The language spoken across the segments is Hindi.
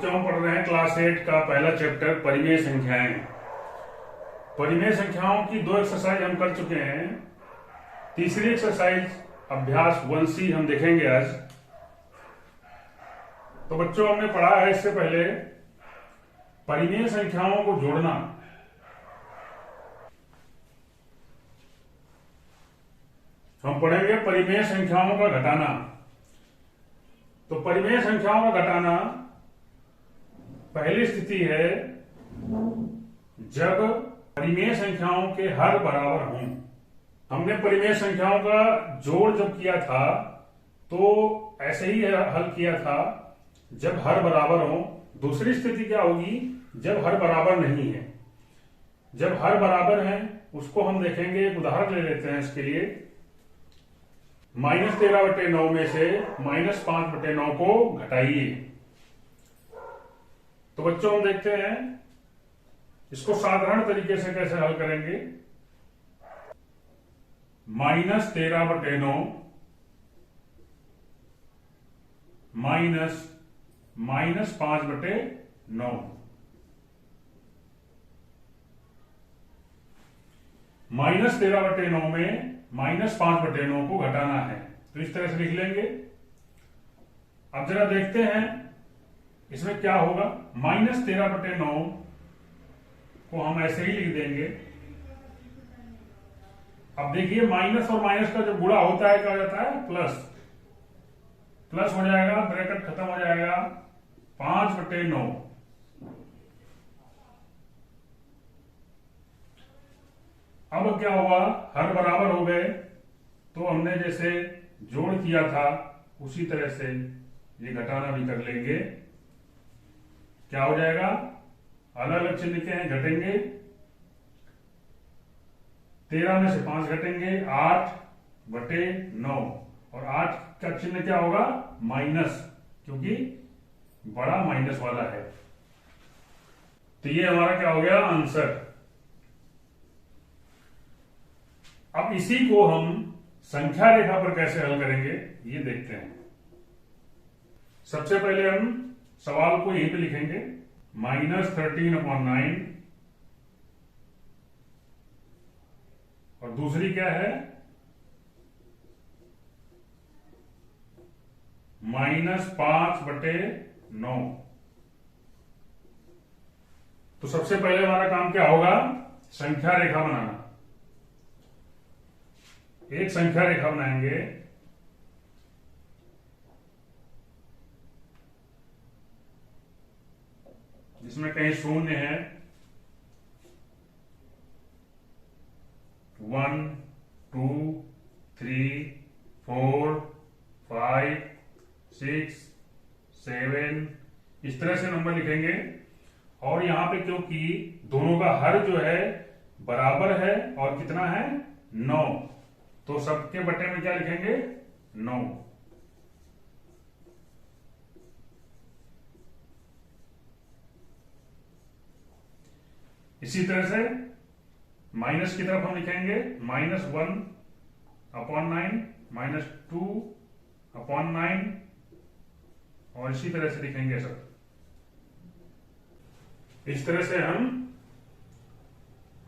जो हम पढ़ रहे हैं क्लास 8 का पहला चैप्टर परिमेय संख्याएं। परिमेय संख्याओं की 2 एक्सरसाइज हम कर चुके हैं। तीसरी एक्सरसाइज अभ्यास 1C हम देखेंगे आज। तो बच्चों, हमने पढ़ा है इससे पहले परिमेय संख्याओं को जोड़ना। हम पढ़ेंगे परिमेय संख्याओं का घटाना। तो परिमेय संख्याओं का घटाना पहली स्थिति है जब परिमेय संख्याओं के हर बराबर हों। हमने परिमेय संख्याओं का जोड़ जब किया था तो ऐसे ही हल किया था जब हर बराबर हो। दूसरी स्थिति क्या होगी? जब हर बराबर नहीं है। जब हर बराबर है उसको हम देखेंगे। एक उदाहरण ले लेते हैं इसके लिए। -13/9 में से -5/9 को घटाइए। तो बच्चों, हम देखते हैं इसको साधारण तरीके से कैसे हल करेंगे। -13/9 -5/9। -13/9 में -5/9 को घटाना है तो इस तरह से लिख लेंगे। अब जरा देखते हैं इसमें क्या होगा। -13/9 को हम ऐसे ही लिख देंगे। अब देखिए, माइनस और माइनस का जब गुणा होता है क्या हो जाता है? प्लस। प्लस हो जाएगा, ब्रैकेट खत्म हो जाएगा। 5/9। अब क्या हुआ? हर बराबर हो गए तो हमने जैसे जोड़ किया था उसी तरह से ये घटाना भी कर लेंगे। क्या हो जाएगा? अलग अलग चिन्ह के हैं, घटेंगे। 13 में से 5 घटेंगे, 8/9। और 8 का चिन्ह क्या होगा? माइनस, क्योंकि बड़ा माइनस वाला है। तो ये हमारा क्या हो गया? आंसर। अब इसी को हम संख्या रेखा पर कैसे हल करेंगे ये देखते हैं। सबसे पहले हम सवाल को यहीं पे लिखेंगे। -13/9 और दूसरी क्या है? -5/9। तो सबसे पहले हमारा काम क्या होगा? संख्या रेखा बनाना। एक संख्या रेखा बनाएंगे। जिसमें कहीं शून्य है। 1 2 3 4 5 6 7 इस तरह से नंबर लिखेंगे। और यहां पे क्योंकि दोनों का हर जो है बराबर है और कितना है? 9, तो सबके बटे में क्या लिखेंगे? 9। इसी तरह से माइनस की तरफ हम लिखेंगे -1/9 -2/9 और इसी तरह से लिखेंगे सब। इस तरह से हम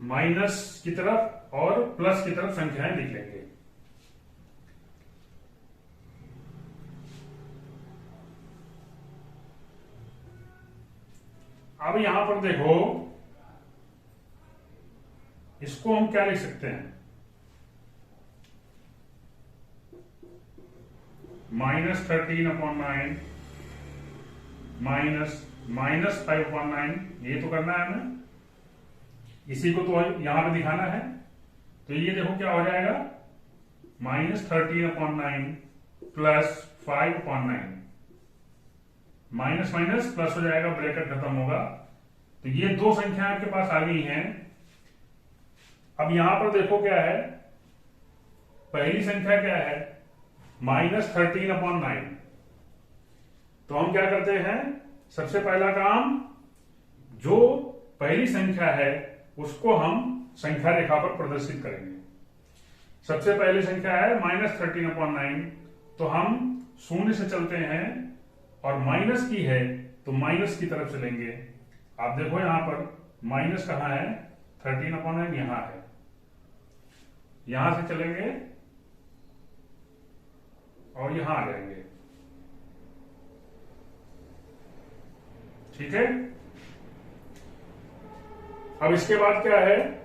माइनस की तरफ और प्लस की तरफ संख्याएं लिख लेंगे। अब यहां पर देखो, इसको हम क्या लिख सकते हैं? -13/9 -5/9 ये तो करना है हमें। इसी को तो यहां पे दिखाना है। तो ये देखो क्या हो जाएगा? -13/9 +5/9। माइनस माइनस प्लस हो जाएगा, ब्रैकेट खत्म होगा। तो ये दो संख्या आपके पास आ गई हैं। अब यहां पर देखो क्या है? पहली संख्या क्या है? -13/9। तो हम क्या करते हैं? सबसे पहला काम, जो पहली संख्या है उसको हम संख्या रेखा पर प्रदर्शित करेंगे। सबसे पहली संख्या है -13/9, तो हम शून्य से चलते हैं और माइनस की है तो माइनस की तरफ चलेंगे। आप देखो यहां पर माइनस कहां है, 13/9 यहां है। यहां से चलेंगे और यहां आ जाएंगे। ठीक है। अब इसके बाद क्या है,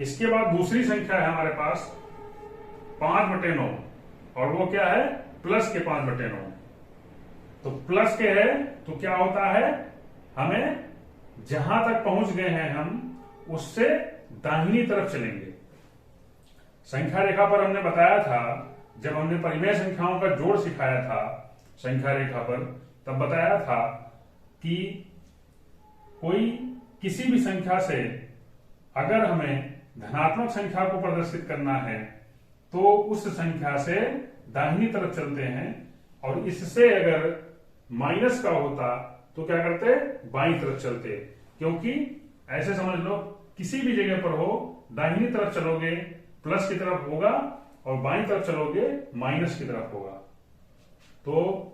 इसके बाद दूसरी संख्या है हमारे पास 5/9, और वो क्या है, प्लस के 5/9। तो प्लस के है तो क्या होता है, हमें जहां तक पहुंच गए हैं हम उससे दाहिनी तरफ चलेंगे। संख्या रेखा पर हमने बताया था, जब हमने परिमेय संख्याओं का जोड़ सिखाया था संख्या रेखा पर, तब बताया था कि कोई किसी भी संख्या से अगर हमें धनात्मक संख्या को प्रदर्शित करना है तो उस संख्या से दाहिनी तरफ चलते हैं, और इससे अगर माइनस का होता तो क्या करते, बाईं तरफ चलते। क्योंकि ऐसे समझ लो, किसी भी जगह पर हो दाहिनी तरफ चलोगे प्लस की तरफ होगा, और बाईं तरफ चलोगे माइनस की तरफ होगा। तो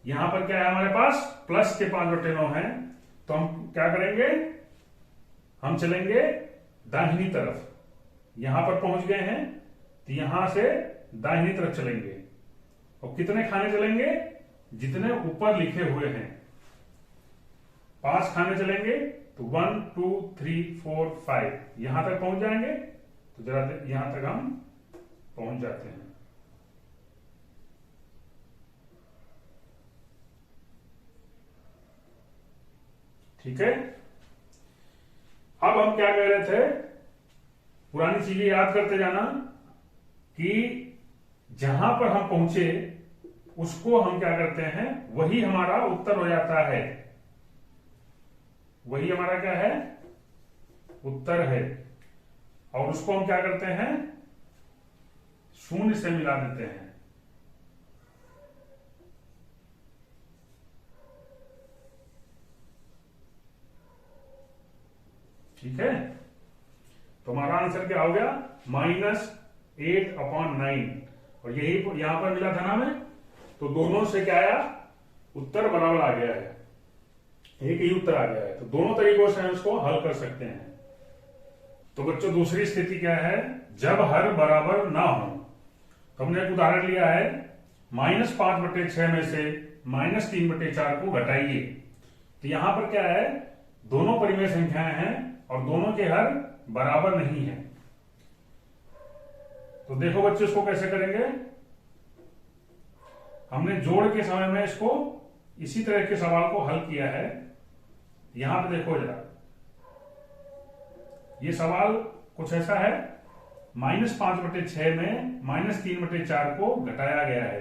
यहां पर क्या है, हमारे पास प्लस के 5/9 है, तो हम क्या करेंगे, हम चलेंगे दाहिनी तरफ। यहां पर पहुंच गए हैं तो यहां से दाहिनी तरफ चलेंगे, और कितने खाने चलेंगे, जितने ऊपर लिखे हुए हैं 5 खाने चलेंगे। तो 1 2 3 4 5 यहां तक पहुंच जाएंगे। तो जरा यहां तक हम पहुंच जाते हैं। ठीक है। अब हम क्या कह रहे थे, पुरानी चीजें याद करते जाना कि जहां पर हम पहुंचे उसको हम क्या करते हैं, वही हमारा उत्तर हो जाता है। वही हमारा क्या है, उत्तर है। और उसको हम क्या करते हैं, शून्य से मिला देते हैं। ठीक है। तो हमारा आंसर क्या हो गया, -8/9, और यही यहां पर मिला था ना हमें, तो दोनों से क्या आया, उत्तर बराबर आ गया है, एक ही उत्तर आ गया है। तो दोनों तरीकों से हम इसको हल कर सकते हैं। तो बच्चों दूसरी स्थिति क्या है, जब हर बराबर ना हो। तो हमने एक उदाहरण लिया है, -5/6 में से -3/4 को घटाइए। तो यहां पर क्या है, दोनों परिमेय संख्याएं हैं और दोनों के हर बराबर नहीं है। तो देखो बच्चों इसको कैसे करेंगे, हमने जोड़ के समय में इसको इसी तरह के सवाल को हल किया है। यहां पे देखो जरा, ये सवाल कुछ ऐसा है, -5/6 में -3/4 को घटाया गया है।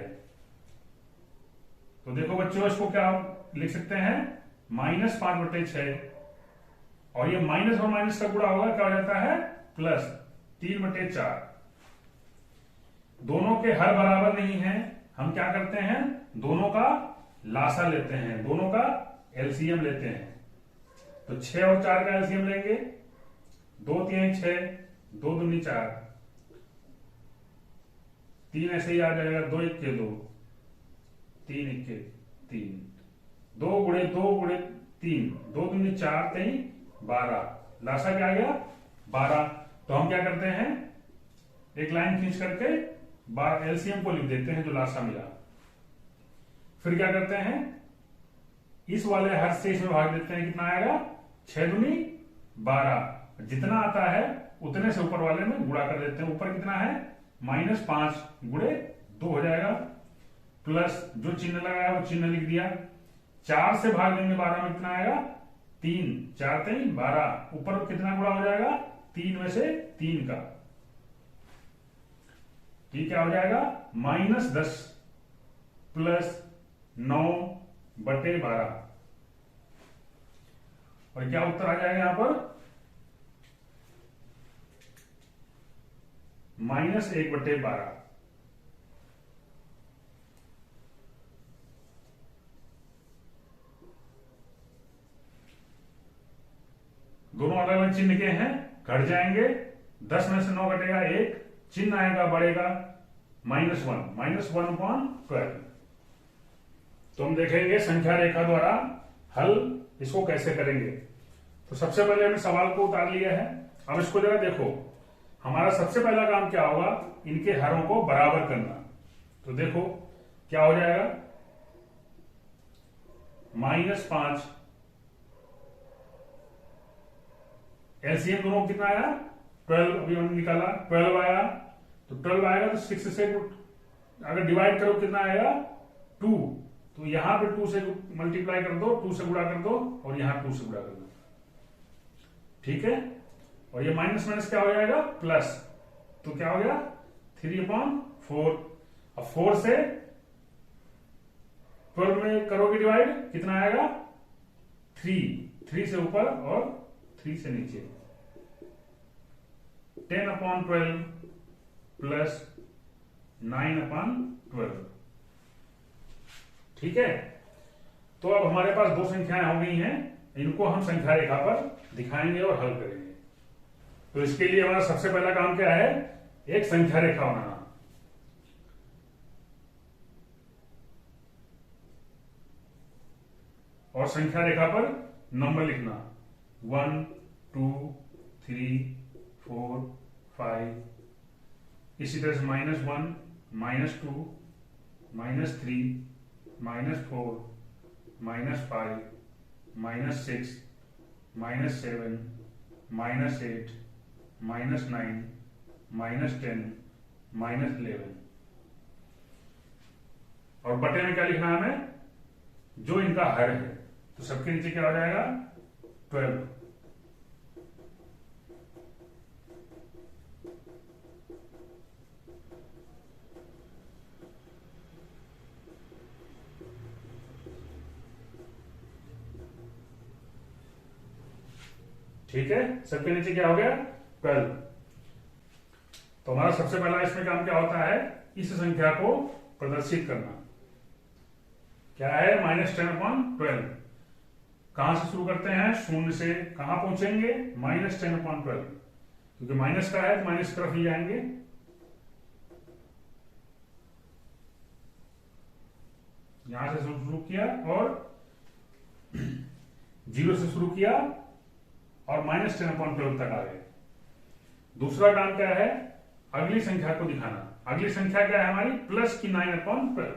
तो देखो बच्चों इसको क्या लिख सकते हैं, -5/6, और ये माइनस और माइनस का गुणा होगा, क्या हो जाता है, +3/4। दोनों के हर बराबर नहीं है, हम क्या करते हैं, दोनों का लासा लेते हैं, दोनों का एलसीएम लेते हैं। तो 6 और 4 का एलसीएम लेंगे, 2 3 6, 2 दूनी 4, 3 ऐसे ही आ जाएगा, 2 1 के 2, 3 1 के 3, 2 गुणे 2 गुणे 3, 2 दूनी 4 3 12, लासा क्या आ गया 12। तो हम क्या करते हैं, एक लाइन खींच करके एलसीएम को लिख देते हैं जो लासा मिला। फिर क्या करते हैं, इस वाले हर से इसमें भाग देते हैं, कितना आएगा, 6 दूनी 12, जितना आता है उतने से ऊपर वाले में गुणा कर देते हैं। ऊपर कितना है, -5 गुणे 2 हो जाएगा, प्लस जो चिन्ह लगाया वो चिन्ह लिख दिया। 4 से भाग देंगे 12 में कितना आएगा, 3, 4 3 12, ऊपर कितना गुणा हो जाएगा, 3 में से 3 का, ठीक क्या हो जाएगा, -10 + 9/12, और क्या उत्तर आ जाएगा यहां पर, -1/12। दोनों अलग अलग चिन्ह के हैं, घट जाएंगे, 10 में से 9 घटेगा 1, चिन्ह आएगा बढ़ेगा -1, -1/12। तो हम देखेंगे संख्या रेखा द्वारा हल इसको कैसे करेंगे। तो सबसे पहले हमने सवाल को उतार लिया है। अब इसको जरा देखो, हमारा सबसे पहला काम क्या होगा, इनके हरों को बराबर करना। तो देखो क्या हो जाएगा, -5 एलसीएम दोनों कितना आया 12, अभी हमने निकाला 12 आया। तो 12 आएगा तो 6 से अगर डिवाइड करो कितना आएगा 2, तो यहां पे 2 से मल्टीप्लाई कर दो, 2 से गुणा कर दो और यहां 2 से गुणा कर दो, ठीक है। और ये माइनस माइनस क्या हो जाएगा प्लस, तो क्या हो गया 3/4। अब 4 से 12 में करोगे डिवाइड कितना आएगा 3 से ऊपर और 3 से नीचे, 10/12 प्लस 9/12, ठीक है। तो अब हमारे पास दो संख्याएं हो गई हैं, इनको हम संख्या रेखा पर दिखाएंगे और हल करेंगे। तो इसके लिए हमारा सबसे पहला काम क्या है, एक संख्या रेखा बनाना। और संख्या रेखा पर नंबर लिखना 1 2 3 4 5, इसी तरह से -1 -2 -3 -4 -5 -6 -7 -8 -9 -10 -11। और बटे में क्या लिखना है हमें, जो इनका हर है। तो सबके नीचे क्या हो जाएगा 12। ठीक है, सबके नीचे क्या हो गया 12। तो हमारा सबसे पहला इसमें काम क्या होता है, इस संख्या को प्रदर्शित करना। क्या है -10/12। कहां से शुरू करते हैं, 0 से कहां पहुंचेंगे -10/12, क्योंकि माइनस का है तो माइनस की तरफ ही जाएंगे। यहां से शुरू किया और 0 से शुरू किया और -10/12 तक आ गए। दूसरा काम क्या है, अगली संख्या को दिखाना। अगली संख्या क्या है हमारी प्लस की 9/12।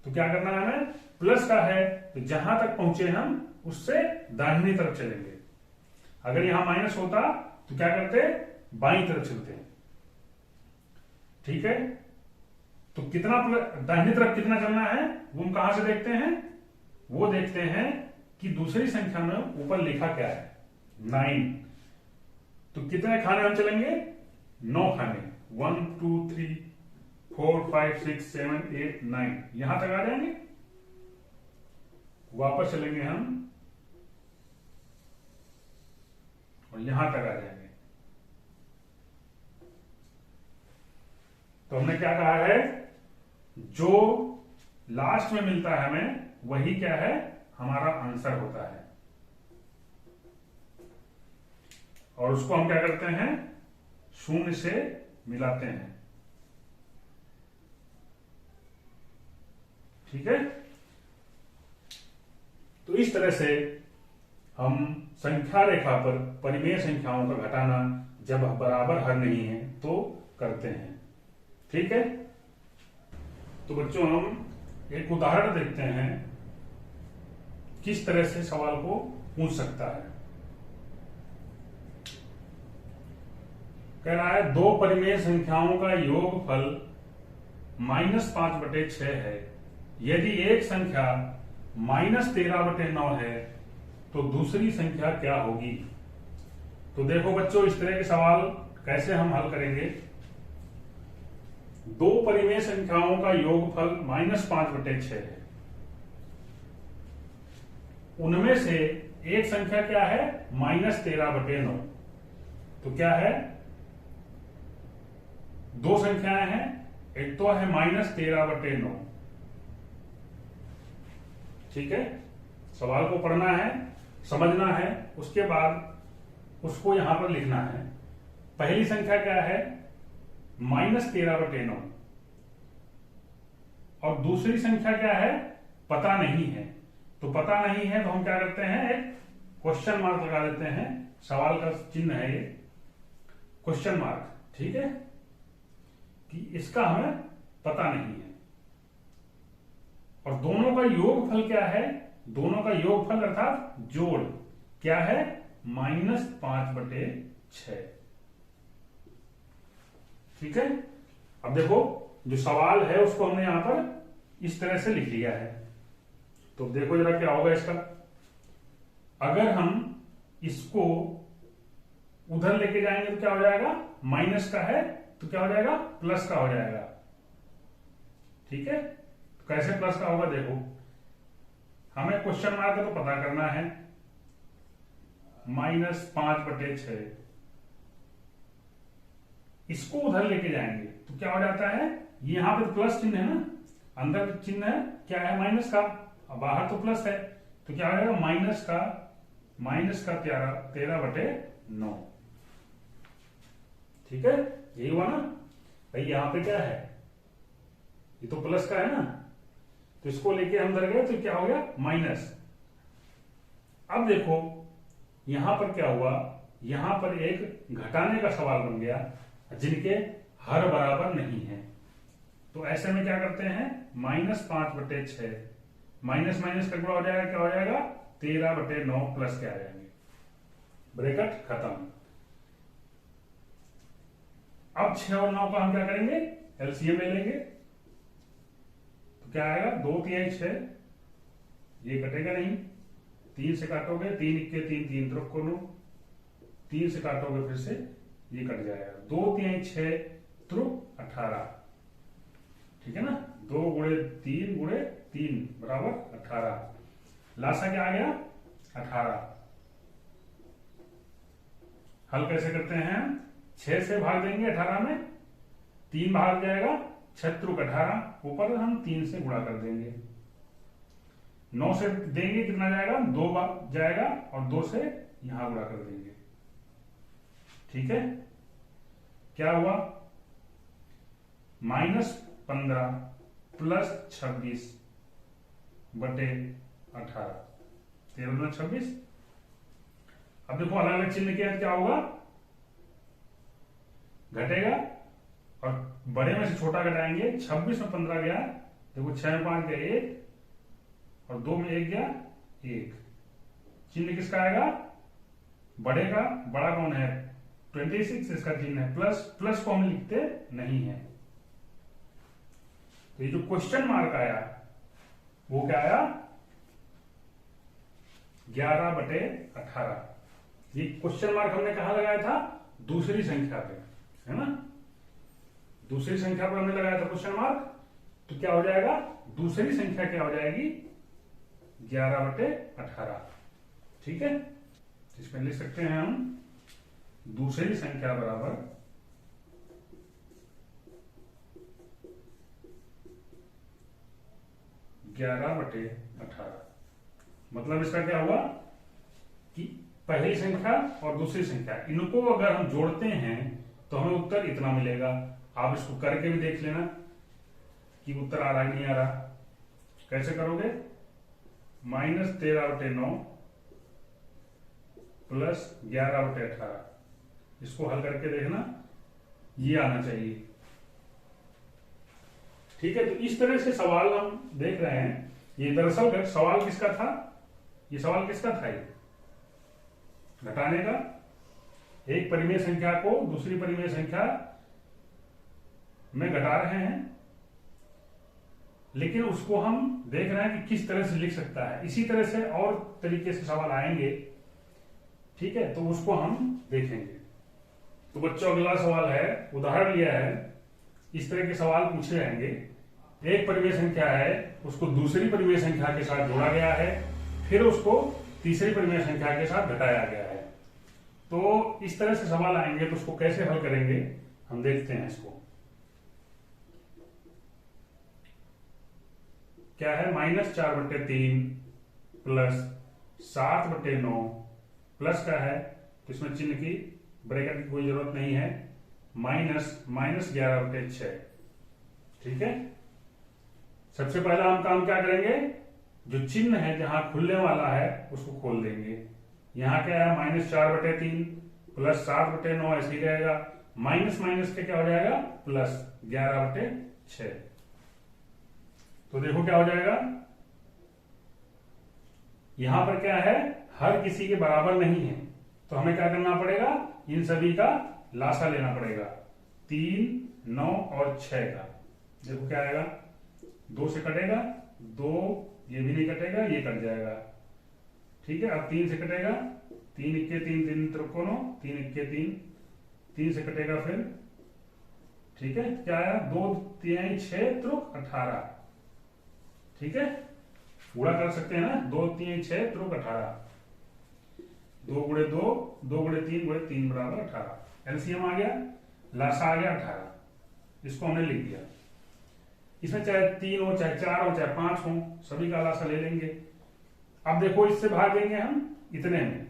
तो क्या करना है हमें, प्लस का है तो जहां तक पहुंचे हम उससे दाहिनी तरफ चलेंगे। अगर यहां माइनस होता तो क्या करते, बाईं तरफ चलते हैं, ठीक है। तो कितना दाहिनी तरफ कितना चलना है वो हम कहां से देखते हैं, वो देखते हैं कि दूसरी संख्या में ऊपर लिखा क्या है 9। तो कितने खाने हम चलेंगे 9 खाने, 1 2 3 4 5 6 7 8 9, यहां तक आ जाएंगे। वापस चलेंगे हम और यहां तक आ जाएंगे। तो हमने क्या कहा है, जो लास्ट में मिलता है हमें वही क्या है हमारा आंसर होता है। और उसको हम क्या करते हैं 0 से मिलाते हैं, ठीक है। तो इस तरह से हम संख्या रेखा पर परिमेय संख्याओं का घटाना जब बराबर हर नहीं है तो करते हैं, ठीक है। तो बच्चों हम एक उदाहरण देखते हैं किस तरह से सवाल को पूछ सकता है। कह रहा है 2 परिमेय संख्याओं का योगफल -5/6 है। यदि एक संख्या -13/9 है तो दूसरी संख्या क्या होगी। तो देखो बच्चों, इस तरह के सवाल कैसे हम हल करेंगे। 2 परिमेय संख्याओं का योगफल -5/6 है। उनमें से एक संख्या क्या है -13/9। तो क्या है, 2 संख्याएं हैं, एक तो है -13/9, ठीक है। सवाल को पढ़ना है, समझना है, उसके बाद उसको यहां पर लिखना है। पहली संख्या क्या है -13/9 और दूसरी संख्या क्या है पता नहीं है। तो पता नहीं है तो हम क्या करते हैं, एक क्वेश्चन मार्क लगा देते हैं, सवाल का चिन्ह है ये क्वेश्चन मार्क, ठीक है, कि इसका हमें पता नहीं है। और दोनों का योगफल क्या है, दोनों का योगफल अर्थात जोड़ क्या है, -5/6। ठीक है। अब देखो जो सवाल है उसको हमने यहां पर इस तरह से लिख लिया है। तो देखो जरा क्या होगा इसका, अगर हम इसको उधर लेके जाएंगे तो क्या हो जाएगा, माइनस का है तो क्या हो जाएगा, प्लस का हो जाएगा। ठीक है, तो कैसे प्लस का होगा, देखो हमें क्वेश्चन मार्क का तो पता करना है, -5/6। इसको उधर लेके जाएंगे तो क्या हो जाता है, यहां पे तो प्लस चिन्ह है ना, अंदर चिन्ह है क्या है, माइनस का, बाहर तो प्लस है, तो क्या हो जाएगा, -13/9। ठीक है, यही हुआ ना भाई, यहां पे क्या है, ये तो प्लस का है ना, तो इसको लेके हम उधर गए तो क्या हो गया, माइनस। अब देखो यहां पर क्या हुआ, यहां पर एक घटाने का सवाल बन गया जिनके हर बराबर नहीं है। तो ऐसे में क्या करते हैं, -5/6 माइनस माइनस करके हो जाएगा, क्या हो जाएगा, 13/9 प्लस के आ जाएंगे, ब्रैकेट खत्म। अब 6 और 9 का हम क्या करेंगे, एलसीएम ले लेंगे, तो क्या आएगा, 2×3=6, ये कटेगा नहीं, 3 से काटोगे, 3×1 3 तरफ को लो, 3 से काटोगे फिर से ये कट जाएगा, 2×6 × 18। ठीक है ना, 2×3 बराबर 18। लासा क्या आ गया, 18। हल कैसे करते हैं, 6 से भाग देंगे 18 में, 3 भाग जाएगा, 6×18, ऊपर हम 3 से गुणा कर देंगे, 9 से देंगे कितना जाएगा, 2 जाएगा, और 2 से यहां गुणा कर देंगे। ठीक है, क्या हुआ, -15 + 26/18, 13×26। अब देखो अलग अलग चिन्ह किया क्या होगा, घटेगा, और बड़े में से छोटा घटाएंगे, 26 में 15 गया, देखो 6 में 5 गया 1, और 2 में 1 गया 1। चिन्ह किसका आएगा, बड़े का, बड़ा कौन है, 26, इसका चिन्ह है प्लस, प्लस को हम लिखते नहीं है। तो ये जो क्वेश्चन मार्क आया वो क्या आया, 11/18। ये क्वेश्चन मार्क हमने कहा लगाया था, दूसरी संख्या पे, है ना, दूसरी संख्या पर हमने लगाया था क्वेश्चन मार्क, तो क्या हो जाएगा, दूसरी संख्या क्या हो जाएगी, 11/18। ठीक है, इसमें लिख सकते हैं हम, दूसरी संख्या बराबर 11/18। मतलब इसका क्या हुआ कि पहली संख्या और दूसरी संख्या, इनको अगर हम जोड़ते हैं तो हमें उत्तर इतना मिलेगा। आप इसको करके भी देख लेना कि उत्तर आ रहा है नहीं आ रहा। कैसे करोगे, -13/9 + 11/18, इसको हल करके देखना, ये आना चाहिए। ठीक है, तो इस तरह से सवाल हम देख रहे हैं। ये दरअसल सवाल किसका था, ये सवाल किसका था, ये घटाने का, एक परिमेय संख्या को दूसरी परिमेय संख्या में घटा रहे हैं, लेकिन उसको हम देख रहे हैं कि किस तरह से लिख सकता है। इसी तरह से और तरीके से सवाल आएंगे, ठीक है, तो उसको हम देखेंगे। तो बच्चों अगला सवाल है, उदाहरण लिया है, इस तरह के सवाल पूछे जाएंगे। एक परिमेय संख्या है, उसको दूसरी परिमेय संख्या के साथ जोड़ा गया है, फिर उसको तीसरी परिमेय संख्या के साथ घटाया गया है। तो इस तरह से सवाल आएंगे, तो उसको कैसे हल करेंगे हम देखते हैं। इसको क्या है, -4/3 + 7/9 प्लस का है, तो इसमें चिन्ह की ब्रैकेट की कोई जरूरत नहीं है, -11/6। ठीक है, सबसे पहला हम काम क्या करेंगे, जो चिन्ह है जहां खुलने वाला है उसको खोल देंगे। यहाँ क्या है, -4/3 प्लस 7/9 ऐसे ही रहेगा। माइनस माइनस के क्या हो जाएगा, प्लस 11/6। तो देखो क्या हो जाएगा, यहां पर क्या है, हर किसी के बराबर नहीं है, तो हमें क्या करना पड़ेगा, इन सभी का लासा लेना पड़ेगा। 3, 9 और 6 का। देखो क्या आएगा, 2 से कटेगा 2, ये भी नहीं कटेगा, ये कट जाएगा। ठीक है, अब 3 से कटेगा, 3 इक्के 3, 3 त्रिकोणों, 3 इक्के 3, 3 से कटेगा फिर। ठीक है, क्या आया, 2 3 6 त्रुक 18। ठीक है, गुणा कर सकते हैं ना, 2 3 6 त्रुक 18। 2 गुणे 2, 2 गुणे 3 गुणे 3 बराबर 18। एलसीएम आ गया, लासा आ गया 18। इसको हमने लिख दिया। इसमें चाहे 3 हो, चाहे 4 हो, चाहे 5 हो, सभी का लासा ले लेंगे। अब देखो, इससे भाग देंगे हम इतने में,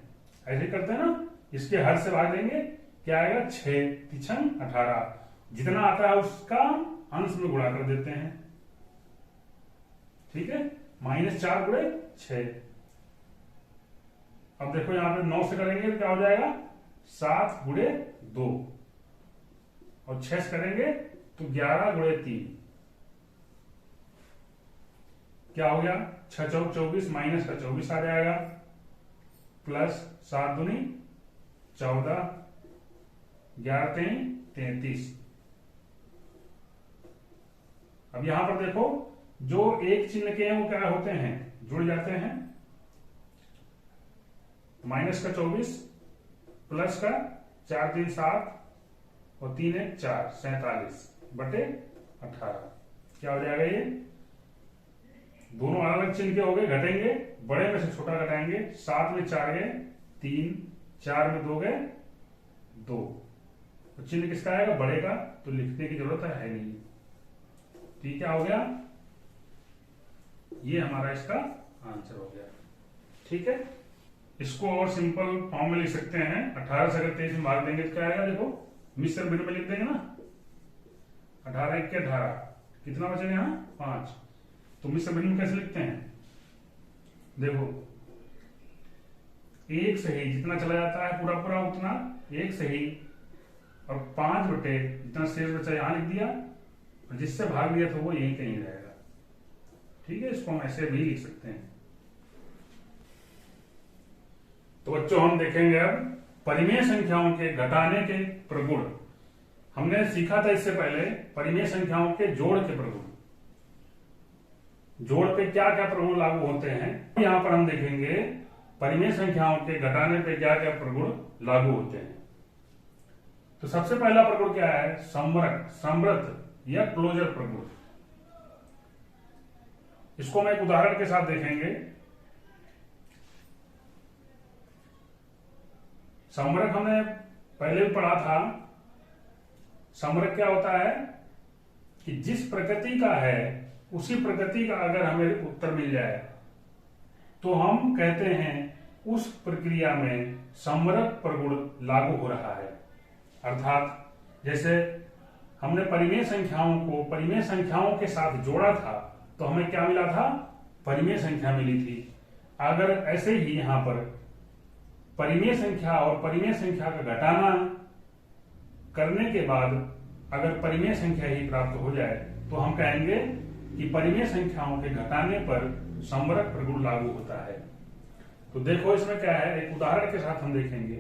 ऐसे करते हैं ना, इसके हर से भाग देंगे, क्या आएगा, 6 तिछन 18। जितना आता है उसका अंश में गुणा कर देते हैं। ठीक है, -4 गुणे 6। अब देखो यहां पे 9 से करेंगे तो क्या हो जाएगा, 7 गुणे 2, और 6 से करेंगे तो 11 गुणे 3। क्या हो गया, 6 चौक 24, माइनस का 24 आ जाएगा, प्लस 7 दूनी 14, 11 3 33। अब यहां पर देखो, जो एक चिन्ह के हैं वो क्या होते हैं, जुड़ जाते हैं। माइनस का 24 प्लस का 4 3 7 और 3 1 4 47/18। क्या हो जाएगा, ये दोनों अलग अलग चिन्ह के हो गए, घटेंगे, बड़े में से छोटा घटाएंगे। 7 में 4 गए 3, 4 में 2 गए 2। तो चिन्ह किसका आएगा, बड़े का, तो लिखने की जरूरत है नहीं। ठीक, क्या हो गया, ये हमारा इसका आंसर हो गया। ठीक है, इसको और सिंपल फॉर्म में लिख सकते हैं। 18 से अगर 23 में भाग देंगे तो क्या आएगा, देखो मिश्र भिन्न में लिख देंगे ना, 18 1 के 18, कितना बचेगा यहाँ 5। तो मिश्र भिन्न में कैसे लिखते हैं, देखो एक सही जितना चला जाता है पूरा पूरा उतना, एक सही, और 5 बटे जितना शेष बचा यहां लिख दिया, और जिससे भाग दिया तो वो यही कहीं रहेगा। ठीक है, इसको हम ऐसे भी लिख सकते हैं। तो बच्चों, हम देखेंगे अब परिमेय संख्याओं के घटाने के प्रगुण। हमने सीखा था इससे पहले परिमेय संख्याओं के जोड़ के प्रगुण, जोड़ पे क्या क्या प्रगुण लागू होते हैं। यहां पर हम देखेंगे परिमेय संख्याओं के घटाने पे क्या क्या प्रगुण लागू होते हैं। तो सबसे पहला प्रगुण क्या है, समरक, समृद्ध या क्लोजर प्रगुण। इसको हम एक उदाहरण के साथ देखेंगे। समरक हमने पहले भी पढ़ा था। समरक क्या होता है कि जिस प्रकृति का है उसी प्रकृति का अगर हमें उत्तर मिल जाए तो हम कहते हैं उस प्रक्रिया में समरक प्रगुण लागू हो रहा है। अर्थात जैसे हमने परिमेय संख्याओं को परिमेय संख्याओं के साथ जोड़ा था तो हमें क्या मिला था, परिमेय संख्या मिली थी। अगर ऐसे ही यहां पर परिमेय संख्या और परिमेय संख्या का घटाना करने के बाद अगर परिमेय संख्या ही प्राप्त हो जाए तो हम कहेंगे कि परिमेय संख्याओं के घटाने पर समरक प्रगुण लागू होता है। तो देखो इसमें क्या है, एक उदाहरण के साथ हम देखेंगे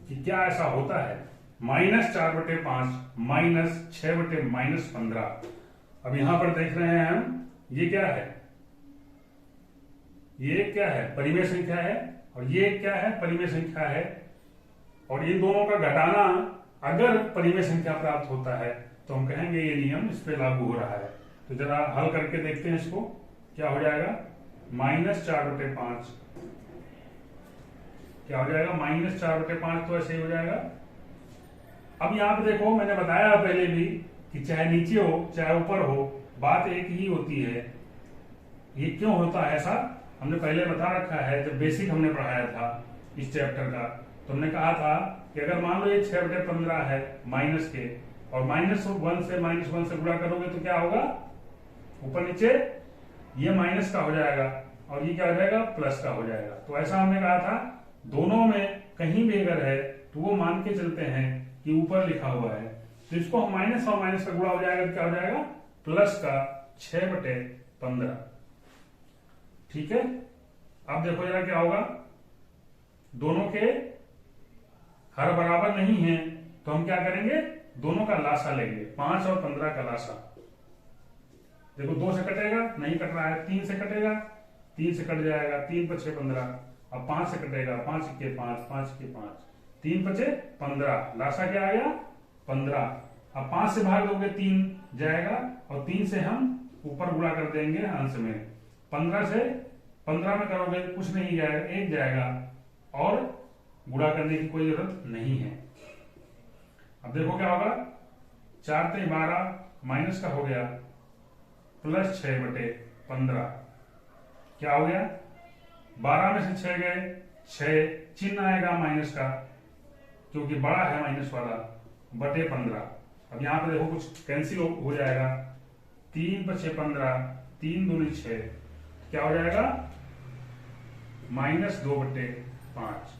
कि क्या ऐसा होता है। -4/5 -6/-15। अब यहां पर देख रहे हैं हम, ये क्या है, ये क्या है, परिमेय संख्या है, और ये क्या है, परिमेय संख्या है। और इन दोनों का घटाना अगर परिमेय संख्या प्राप्त होता है तो हम कहेंगे ये नियम इस पे लागू हो रहा है। तो जरा हल करके देखते हैं इसको, क्या हो जाएगा, -4/5 क्या हो जाएगा, -4/5 तो ऐसे ही हो जाएगा। अब यहां पे देखो, मैंने बताया पहले भी कि चाहे नीचे हो चाहे ऊपर हो, बात एक ही होती है। ये क्यों होता है ऐसा, हमने पहले बता रखा है। जब बेसिक हमने पढ़ाया था इस चैप्टर का, तो हमने कहा था कि अगर मान लो ये 6/15 है माइनस के, और -1 से -1 से गुणा करोगे तो क्या होगा, ऊपर नीचे ये माइनस का हो जाएगा और ये क्या हो जाएगा, प्लस का हो जाएगा। तो ऐसा हमने कहा था दोनों में कहीं भी अगर है तो वो मान के चलते हैं कि ऊपर लिखा हुआ है, तो इसको हम माइनस और माइनस का गुणा हो जाएगा तो क्या हो जाएगा, प्लस का 6/15। ठीक है, अब देखो जरा क्या होगा, दोनों के हर बराबर नहीं है तो हम क्या करेंगे, दोनों का लासा लेंगे, 5 और 15 का लासा। देखो 2 से कटेगा, नहीं कट रहा है, 3 से कटेगा, 3 से कट जाएगा, 3 × 6 = 15। अब 5 से कटेगा, 5 × 5, 5 × 5, 3 × 5 = 15, लासा क्या आ गया 15। अब 5 से भाग दोगे 3 जाएगा और 3 से हम ऊपर गुणा कर देंगे अंश में, 15 से 15 में करोगे कुछ नहीं जाएगा, 1 जाएगा और गुणा करने की कोई जरूरत नहीं है। अब देखो क्या होगा, 4 × 12 माइनस का हो गया प्लस 6/15, क्या हो गया, 12 में से 6 गए, 6 चिन्ह आएगा माइनस का क्योंकि बड़ा है माइनस वाला, बटे 15। अब यहां पे देखो कुछ कैंसिल हो जाएगा, 3 × 6 = 15, 3 दूनी 6, क्या हो जाएगा -2/5।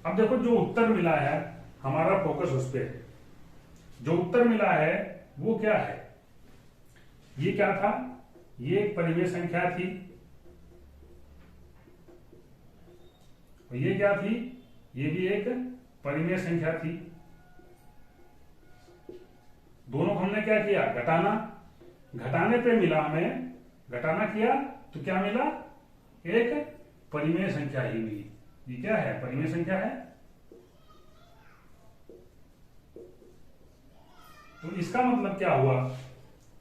अब देखो जो उत्तर मिला है हमारा फोकस उस पे है, जो उत्तर मिला है वो क्या है, ये क्या था, ये एक परिमेय संख्या थी, और ये क्या थी, ये भी एक परिमेय संख्या थी। दोनों को हमने क्या किया, घटाना, घटाने पे मिला हमें, घटाना किया तो क्या मिला, एक परिमेय संख्या ही मिली। ये क्या है, परिमेय संख्या है। तो इसका मतलब क्या हुआ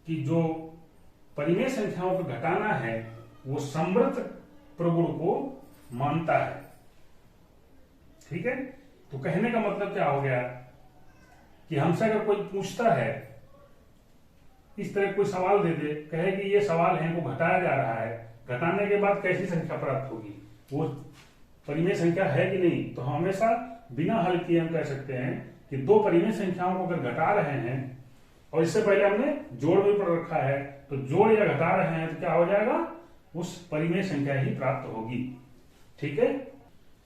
कि जो परिमेय संख्याओं को घटाना है वो समृद्ध प्रगुण को मानता है। ठीक है, तो कहने का मतलब क्या हो गया कि हमसे अगर कोई पूछता है, इस तरह कोई सवाल दे दे, कहे कि ये सवाल है को घटाया जा रहा है, घटाने के बाद कैसी संख्या प्राप्त होगी, वो परिमेय संख्या है कि नहीं, तो हमेशा बिना हल किए हम कह सकते हैं कि दो परिमेय संख्याओं को अगर घटा रहे हैं और इससे पहले हमने जोड़ भी पढ़ रखा है, तो जोड़ या घटा रहे हैं तो क्या हो जाएगा, उस परिमेय संख्या ही प्राप्त होगी। ठीक है,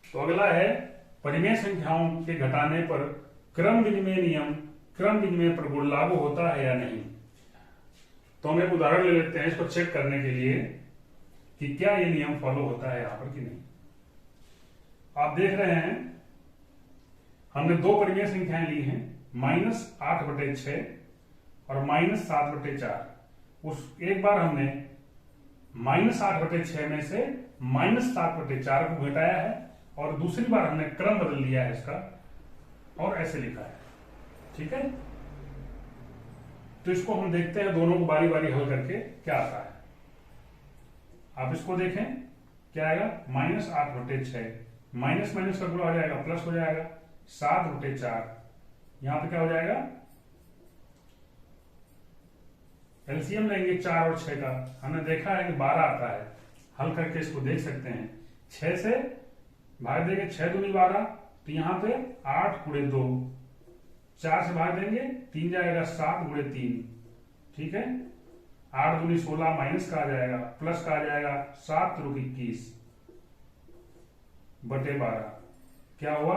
तो अगला है परिमेय संख्याओं के घटाने पर क्रम विनिमय नियम, क्रम विनिमय प्रगुण लागू होता है या नहीं। तो हम एक उदाहरण ले लेते हैं इसको चेक करने के लिए कि क्या ये नियम फॉलो होता है यहां पर कि नहीं। आप देख रहे हैं हमने दो परिमेय संख्याएं ली हैं, -8/6 और -7/4। उस एक बार हमने -8/6 में से -7/4 को घटाया है और दूसरी बार हमने क्रम बदल लिया है इसका और ऐसे लिखा है। ठीक है, तो इसको हम देखते हैं दोनों को बारी बारी हल करके क्या आता है। आप इसको देखें क्या आएगा, -8/6, माइनस माइनस का गुणा हो जाएगा प्लस हो जाएगा, 7/4, यहां पे क्या हो जाएगा, एलसीएम लेंगे 4 और 6 का, हमने देखा है कि 12 आता है, हल करके इसको देख सकते हैं। 6 से भाग देंगे, 6 दूनी 12, तो यहां पे 8 × 2, 4 से भाग देंगे 3 जाएगा, 7 × 3। ठीक है, 8 दूनी 16, माइनस का आ जाएगा, प्लस का आ जाएगा, 7 × 21 बटे 12। क्या हुआ,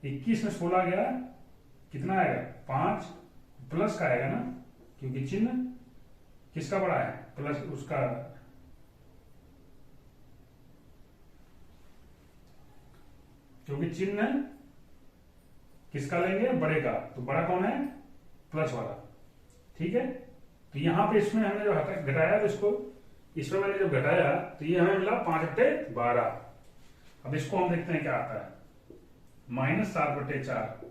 21 में 16 गया, कितना आएगा 5, प्लस का आएगा ना, क्योंकि चिन्ह किसका बड़ा है, प्लस उसका, क्योंकि चिन्ह किसका लेंगे, बड़े का, तो बड़ा कौन है, प्लस वाला। ठीक है, तो यहां पे इसमें हमने जो घटाया तो इसको, इसमें मैंने जब घटाया तो ये हमें मिला 5/12। अब इसको हम देखते हैं क्या आता है, -7/4,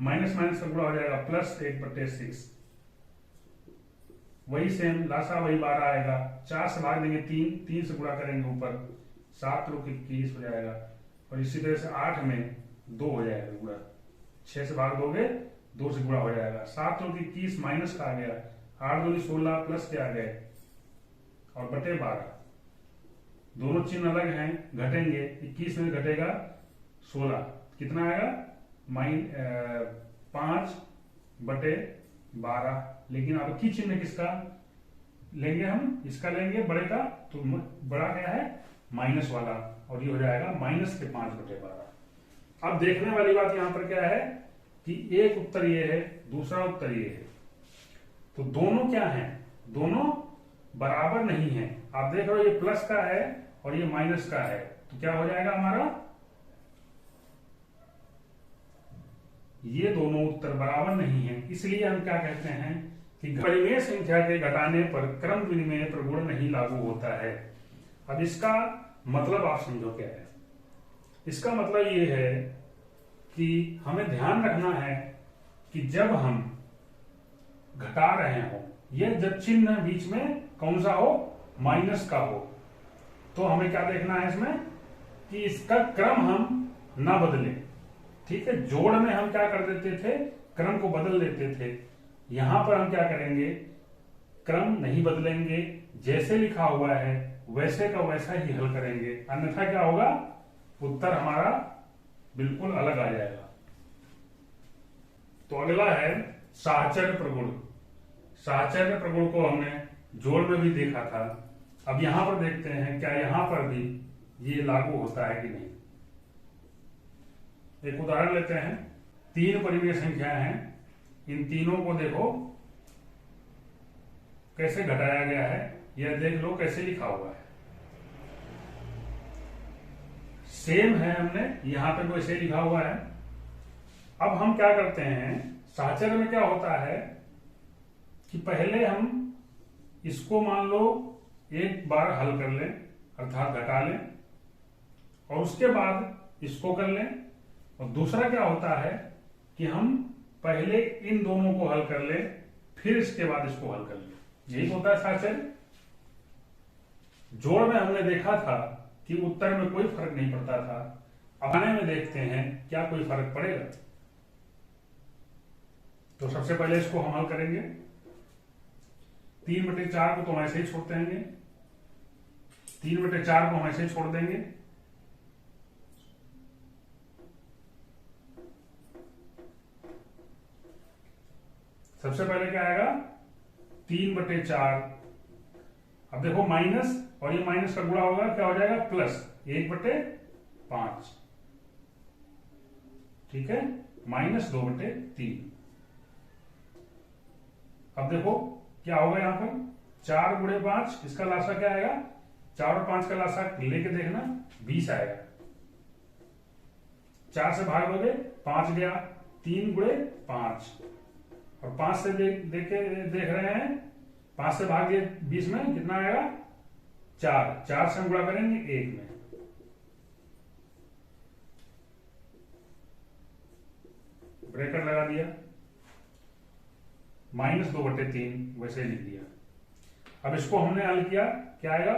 माइनस माइनस का गुणा हो जाएगा प्लस 1/6, वही सेम लासा वही 12 आएगा, 4 से भाग देंगे 3, 3 से गुणा करेंगे ऊपर, 7 × 21 हो जाएगा, और इसी तरह से 8 में 2 हो जाएगा गुणा, 6 से भाग दोगे 2 से गुणा हो जाएगा, 7 × 21 माइनस का आ गया, 8 दूनी 16 प्लस के आ गए और बटे 12। दोनों चिन्ह अलग हैं, घटेंगे, 21 में घटेगा 16, कितना आएगा 5/12, लेकिन अब की चिन्ह किसका, लेंगे हम, इसका लेंगे बड़े का, तो बड़ा क्या है माइनस वाला, और ये हो जाएगा -5/12। अब देखने वाली बात यहां पर क्या है कि एक उत्तर ये है, दूसरा उत्तर ये है, तो दोनों क्या है, दोनों बराबर नहीं है। आप देख रहे हो ये प्लस का है और ये माइनस का है, तो क्या हो जाएगा हमारा, ये दोनों उत्तर बराबर नहीं है। इसलिए हम क्या कहते हैं कि परिमेय संख्या के घटाने पर क्रम विनिमय प्रगुण नहीं लागू होता है। अब इसका मतलब आप समझो क्या है। इसका मतलब ये है कि हमें ध्यान रखना है कि जब हम घटा रहे हो, ये जब चिन्ह बीच में कौन सा हो, माइनस का हो, तो हमें क्या देखना है इसमें कि इसका क्रम हम ना बदले। ठीक है, जोड़ में हम क्या कर देते थे, क्रम को बदल देते थे। यहां पर हम क्या करेंगे, क्रम नहीं बदलेंगे, जैसे लिखा हुआ है वैसे का वैसा ही हल करेंगे, अन्यथा क्या होगा, उत्तर हमारा बिल्कुल अलग आ जाएगा। तो अगला है साहचर्य प्रगुण। साहचर्य प्रगुण को हमने जोड़ में भी देखा था, अब यहां पर देखते हैं क्या यहां पर भी ये लागू होता है कि नहीं। एक उदाहरण लेते हैं, 3 परिमेय संख्याएं हैं, इन तीनों को देखो कैसे घटाया गया है, यह देख लो कैसे लिखा हुआ है, सेम है, हमने यहां पे वैसे लिखा हुआ है। अब हम क्या करते हैं, साहचर्य में क्या होता है कि पहले हम इसको मान लो एक बार हल कर लें, अर्थात घटा लें, और उसके बाद इसको कर लें, और दूसरा क्या होता है कि हम पहले इन दोनों को हल कर लें, फिर इसके बाद इसको हल कर लें। यही होता है साहचर्य। जोड़ में हमने देखा था कि उत्तर में कोई फर्क नहीं पड़ता था, घटाने में देखते हैं क्या कोई फर्क पड़ेगा। तो सबसे पहले इसको हम हल करेंगे, 3/4 को तो हम ऐसे ही छोड़ देंगे, 3/4 को हम ऐसे ही छोड़ देंगे, सबसे पहले क्या आएगा 3/4। अब देखो माइनस और ये माइनस का गुणा होगा, क्या हो जाएगा प्लस 1/5। ठीक है, -2/3। अब देखो क्या होगा यहां पर 4 × 5, इसका लासा क्या आएगा, 4 और 5 का लासा लेके देखना 20 आएगा। 4 से भाग दोगे 5 गया, 3 × 5, और 5 से देख रहे हैं, 5 से भाग दिए 20 में कितना आएगा 4, 4 से हम गुणा करेंगे 1 में, ब्रैकेट लगा दिया, -2/3 वैसे लिख दिया। अब इसको हमने हल किया, क्या आएगा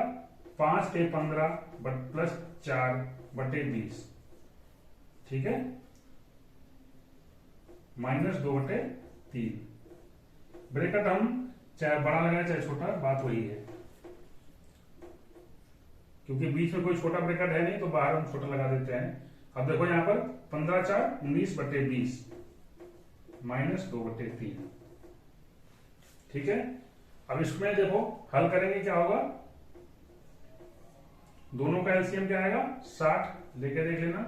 5 × 15 + 4/20। ठीक है, -2/3। ब्रैकेट हम चाहे बड़ा लगाए चाहे छोटा, बात वही है, क्योंकि बीच में कोई छोटा ब्रैकेट है नहीं तो बाहर हम छोटा लगा देते हैं। अब देखो यहां पर 15 × 4 = 19/20 -2/3। ठीक है, अब इसमें देखो हल करेंगे क्या होगा, दोनों का एलसीएम क्या आएगा 60, लेके देख लेना,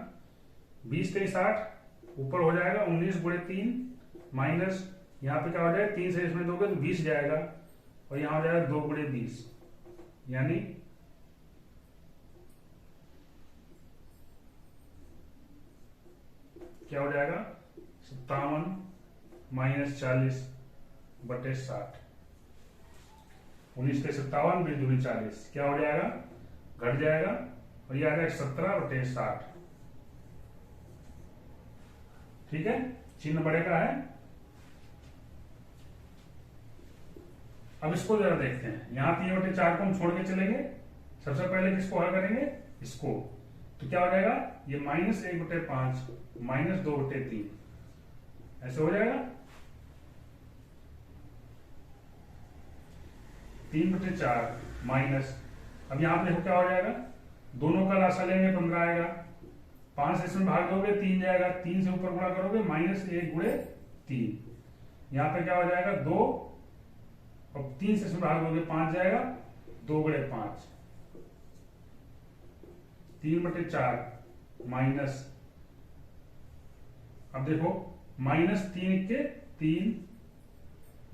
20 × 60 ऊपर हो जाएगा 19/3 माइनस यहां पे क्या हो जाएगा 3 से इसमें दोगे तो 20 जाएगा, और यहां हो जाएगा 2/20, यानी क्या हो जाएगा 57 - 40/60। 19 के 57, 20 दूनी 40, क्या हो जाएगा घट जाएगा, और ये आ जाएगा 17/60। ठीक है, चिन्ह बड़े का है। अब इसको जरा देखते हैं, यहां 3/4 को हम छोड़ के चलेंगे, सबसे पहले किसको हल करेंगे, इसको, तो क्या हो जाएगा ये -1/5 -2/3 ऐसे हो जाएगा। 3/4 माइनस, अब यहां पे देखो क्या हो जाएगा, दोनों का लासा लेंगे 15 आएगा, 5 से इसमें भाग दोगे 3 जाएगा, 3 से ऊपर गुणा करोगे -1/3, यहां पे क्या हो जाएगा 2 अब 3 से इसमें भाग दोगे 5 जाएगा, 2 गुणे 5, 3/4 माइनस, अब देखो -3 के 3,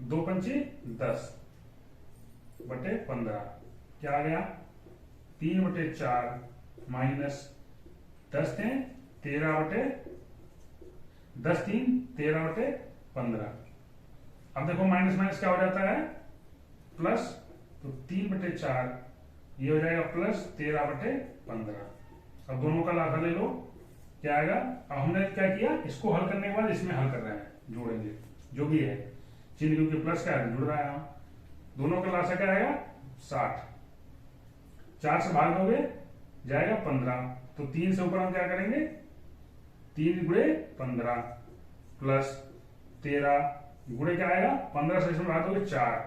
2 पंचे 10/15, क्या आ गया 3/4 माइनस 10 थे 13/15। अब देखो माइनस माइनस क्या हो जाता है प्लस, तो 3/4 ये हो जाएगा प्लस 13/15। अब दोनों का लाभ ले लो, क्या आएगा। अब हमने क्या किया, इसको हल करने के बाद इसमें हल कर रहे हैं, जोड़ेंगे जो भी है चिन्ह, क्योंकि प्लस क्या है जुड़ रहा है। दोनों का लाभ क्या आएगा 60, 4 से भाग दोगे जाएगा 15, तो 3 से ऊपर हम क्या करेंगे 3 गुणे 15 प्लस 13 गुणे क्या आएगा 15 से इसमें भाग दोगे 4,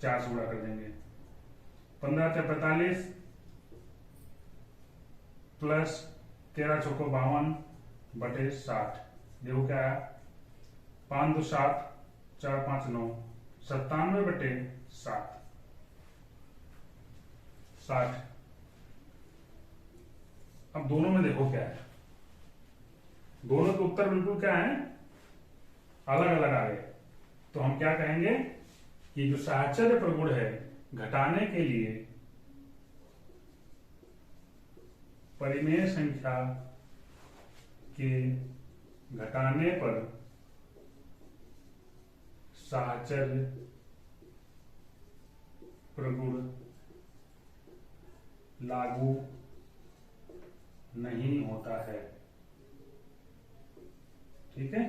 4 से गुणा कर देंगे, 15 से 45 प्लस 13 चौको 52/60। देखो क्या है 5 2 7, 4 5 9, 97/60, 60। अब दोनों में देखो क्या है, दोनों के उत्तर बिल्कुल क्या है अलग अलग आ गए। तो हम क्या कहेंगे कि जो साहचर्य प्रगुण है घटाने के लिए परिमेय संख्या के घटाने पर साहचर्य प्रगुण लागू नहीं होता है। ठीक है,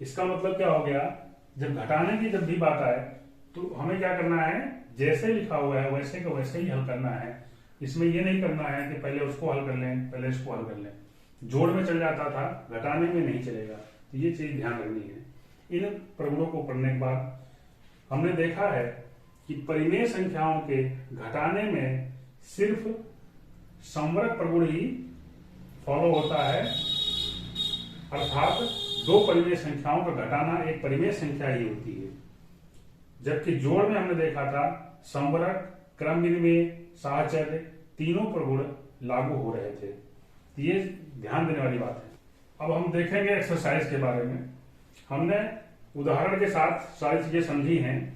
इसका मतलब क्या हो गया, जब घटाने की जब भी बात आए तो हमें क्या करना है, जैसे लिखा हुआ है वैसे का वैसे ही हल करना है। इसमें ये नहीं करना है कि पहले उसको हल कर लें पहले इसको हल कर लें, जोड़ में चल जाता था घटाने में नहीं चलेगा। तो ये चीज ध्यान रखनी है। इन प्रगुणों को पढ़ने के बाद हमने देखा है कि परिमेय संख्याओं के घटाने में सिर्फ संवरक प्रगुण ही फॉलो होता है, अर्थात 2 परिमेय संख्याओं का घटाना एक परिमेय संख्या ही होती है। जबकि जोड़ में हमने देखा था संवरक, क्रम विनिमय, साहचर्य तीनों प्रगुण लागू हो रहे थे। तो ये ध्यान देने वाली बात है। अब हम देखेंगे एक्सरसाइज के बारे में। हमने उदाहरण के साथ सारी चीजें समझी हैं,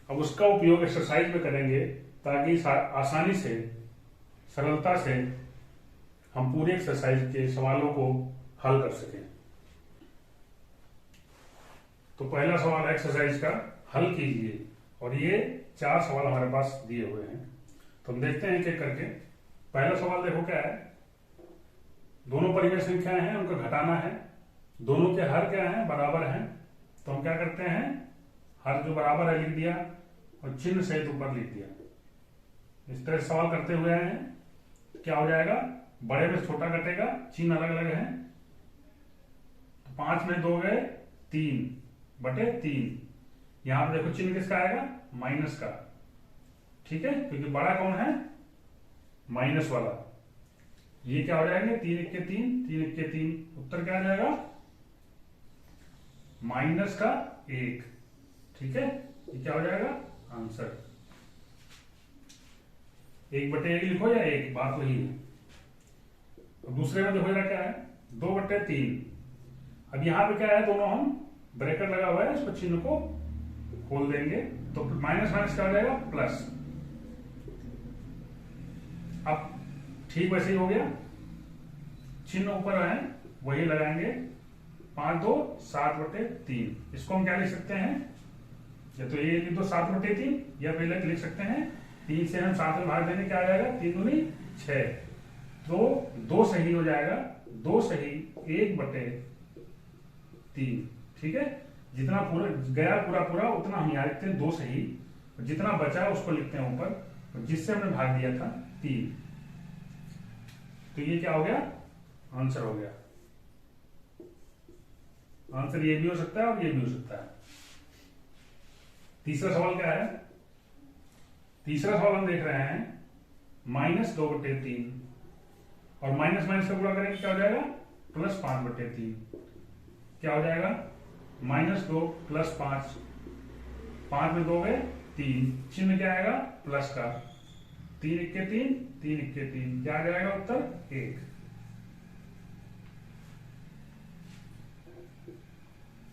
अब उसका उपयोग एक्सरसाइज में करेंगे ताकि आसानी से सरलता से हम पूरे एक्सरसाइज के सवालों को हल कर सकें। तो पहला सवाल एक्सरसाइज का हल कीजिए, और ये 4 सवाल हमारे पास दिए हुए हैं। तो हम देखते हैं एक करके। पहला सवाल देखो क्या है, दोनों परिमेय संख्याएं हैं उनको घटाना है, दोनों के हर क्या हैं बराबर हैं। तो हम क्या करते हैं, हर जो बराबर है लिख दिया और चिन्ह सहित ऊपर लिख दिया। इस तरह सवाल करते हुए आए हैं, क्या हो जाएगा बड़े में छोटा कटेगा, चिन्ह अलग अलग है। तो 5 में 2 गए 3/3। यहां पर देखो चिन्ह किसका आएगा माइनस का, ठीक है, क्योंकि बड़ा कौन है माइनस वाला। ये क्या हो जाएंगे 3 1 के 3, 3 1 के 3, उत्तर क्या आ जाएगा -1। ठीक है, ये क्या हो जाएगा आंसर। 1/1 लिखो या 1, बात वही है। तो दूसरे में देखो क्या है 2/3। अब यहां पे क्या है, दोनों हम ब्रैकेट लगा हुआ है, इसको चिन्ह को खोल देंगे तो माइनस माइनस क्या हो जाएगा प्लस। अब ठीक वैसे ही हो गया, चिन्ह ऊपर है वही लगाएंगे। 5 2 7/3। इसको हम क्या लिख सकते हैं, या तो ये लिख दो 7/3, या पहले लिख सकते हैं 3 से हम 7 में भाग देंगे, क्या आ जाएगा 3 दूनी 6। तो 2 सही हो जाएगा, 2 सही 1/3। ठीक है, जितना पूरा गया पूरा उतना हम यहाँ लिखते हैं 2 सही, जितना बचा उसको लिखते हैं ऊपर, जिससे हमने भाग दिया था 3। तो ये क्या हो गया आंसर हो गया। आंसर ये भी हो सकता है और ये भी हो सकता है। तीसरा सवाल क्या है, तीसरा सवाल हम देख रहे हैं -2/3 और माइनस माइनस से गुणा करेंगे क्या हो जाएगा, +5/3। क्या हो जाएगा, -2 +5, 5 में 2 गए 3, चिन्ह क्या आएगा, प्लस का, 3 × 3, 3 × 3, क्या आ जाएगा उत्तर 1।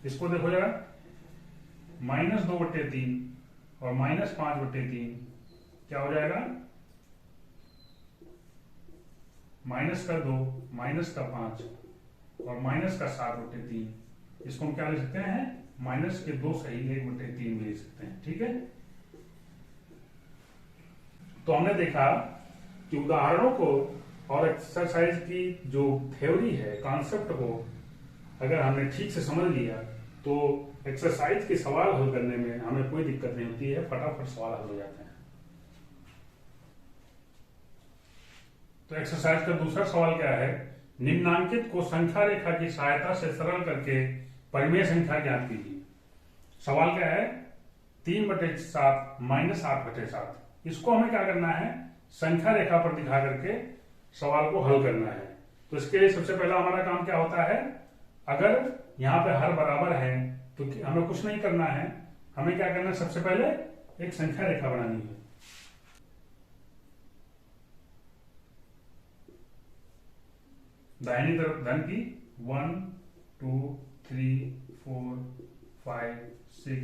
इसको देखो जरा, -2/3 और -5/3 क्या हो जाएगा, -2 -5 और -7/3। इसको हम क्या ले सकते हैं, -2 सही 1/3 ले सकते हैं। ठीक है, तो हमने देखा कि उदाहरणों को और एक्सरसाइज की जो थ्योरी है, कॉन्सेप्ट को अगर हमने ठीक से समझ लिया तो एक्सरसाइज के सवाल हल करने में हमें कोई दिक्कत नहीं होती है, फटाफट सवाल हल हो जाते हैं। तो एक्सरसाइज का दूसरा सवाल क्या है, निम्नांकित को संख्या रेखा की सहायता से सरल करके परिमेय संख्या ज्ञात कीजिए। सवाल क्या है, 3/7 -8/7। इसको हमें क्या करना है, संख्या रेखा पर दिखा करके सवाल को हल करना है। तो इसके लिए सबसे पहला हमारा काम क्या होता है, अगर यहाँ पे हर बराबर है तो हमें कुछ नहीं करना है, हमें क्या करना है, सबसे पहले एक संख्या रेखा बनानी है। दाहिनी तरफ धन की 1 2 3 4 5 6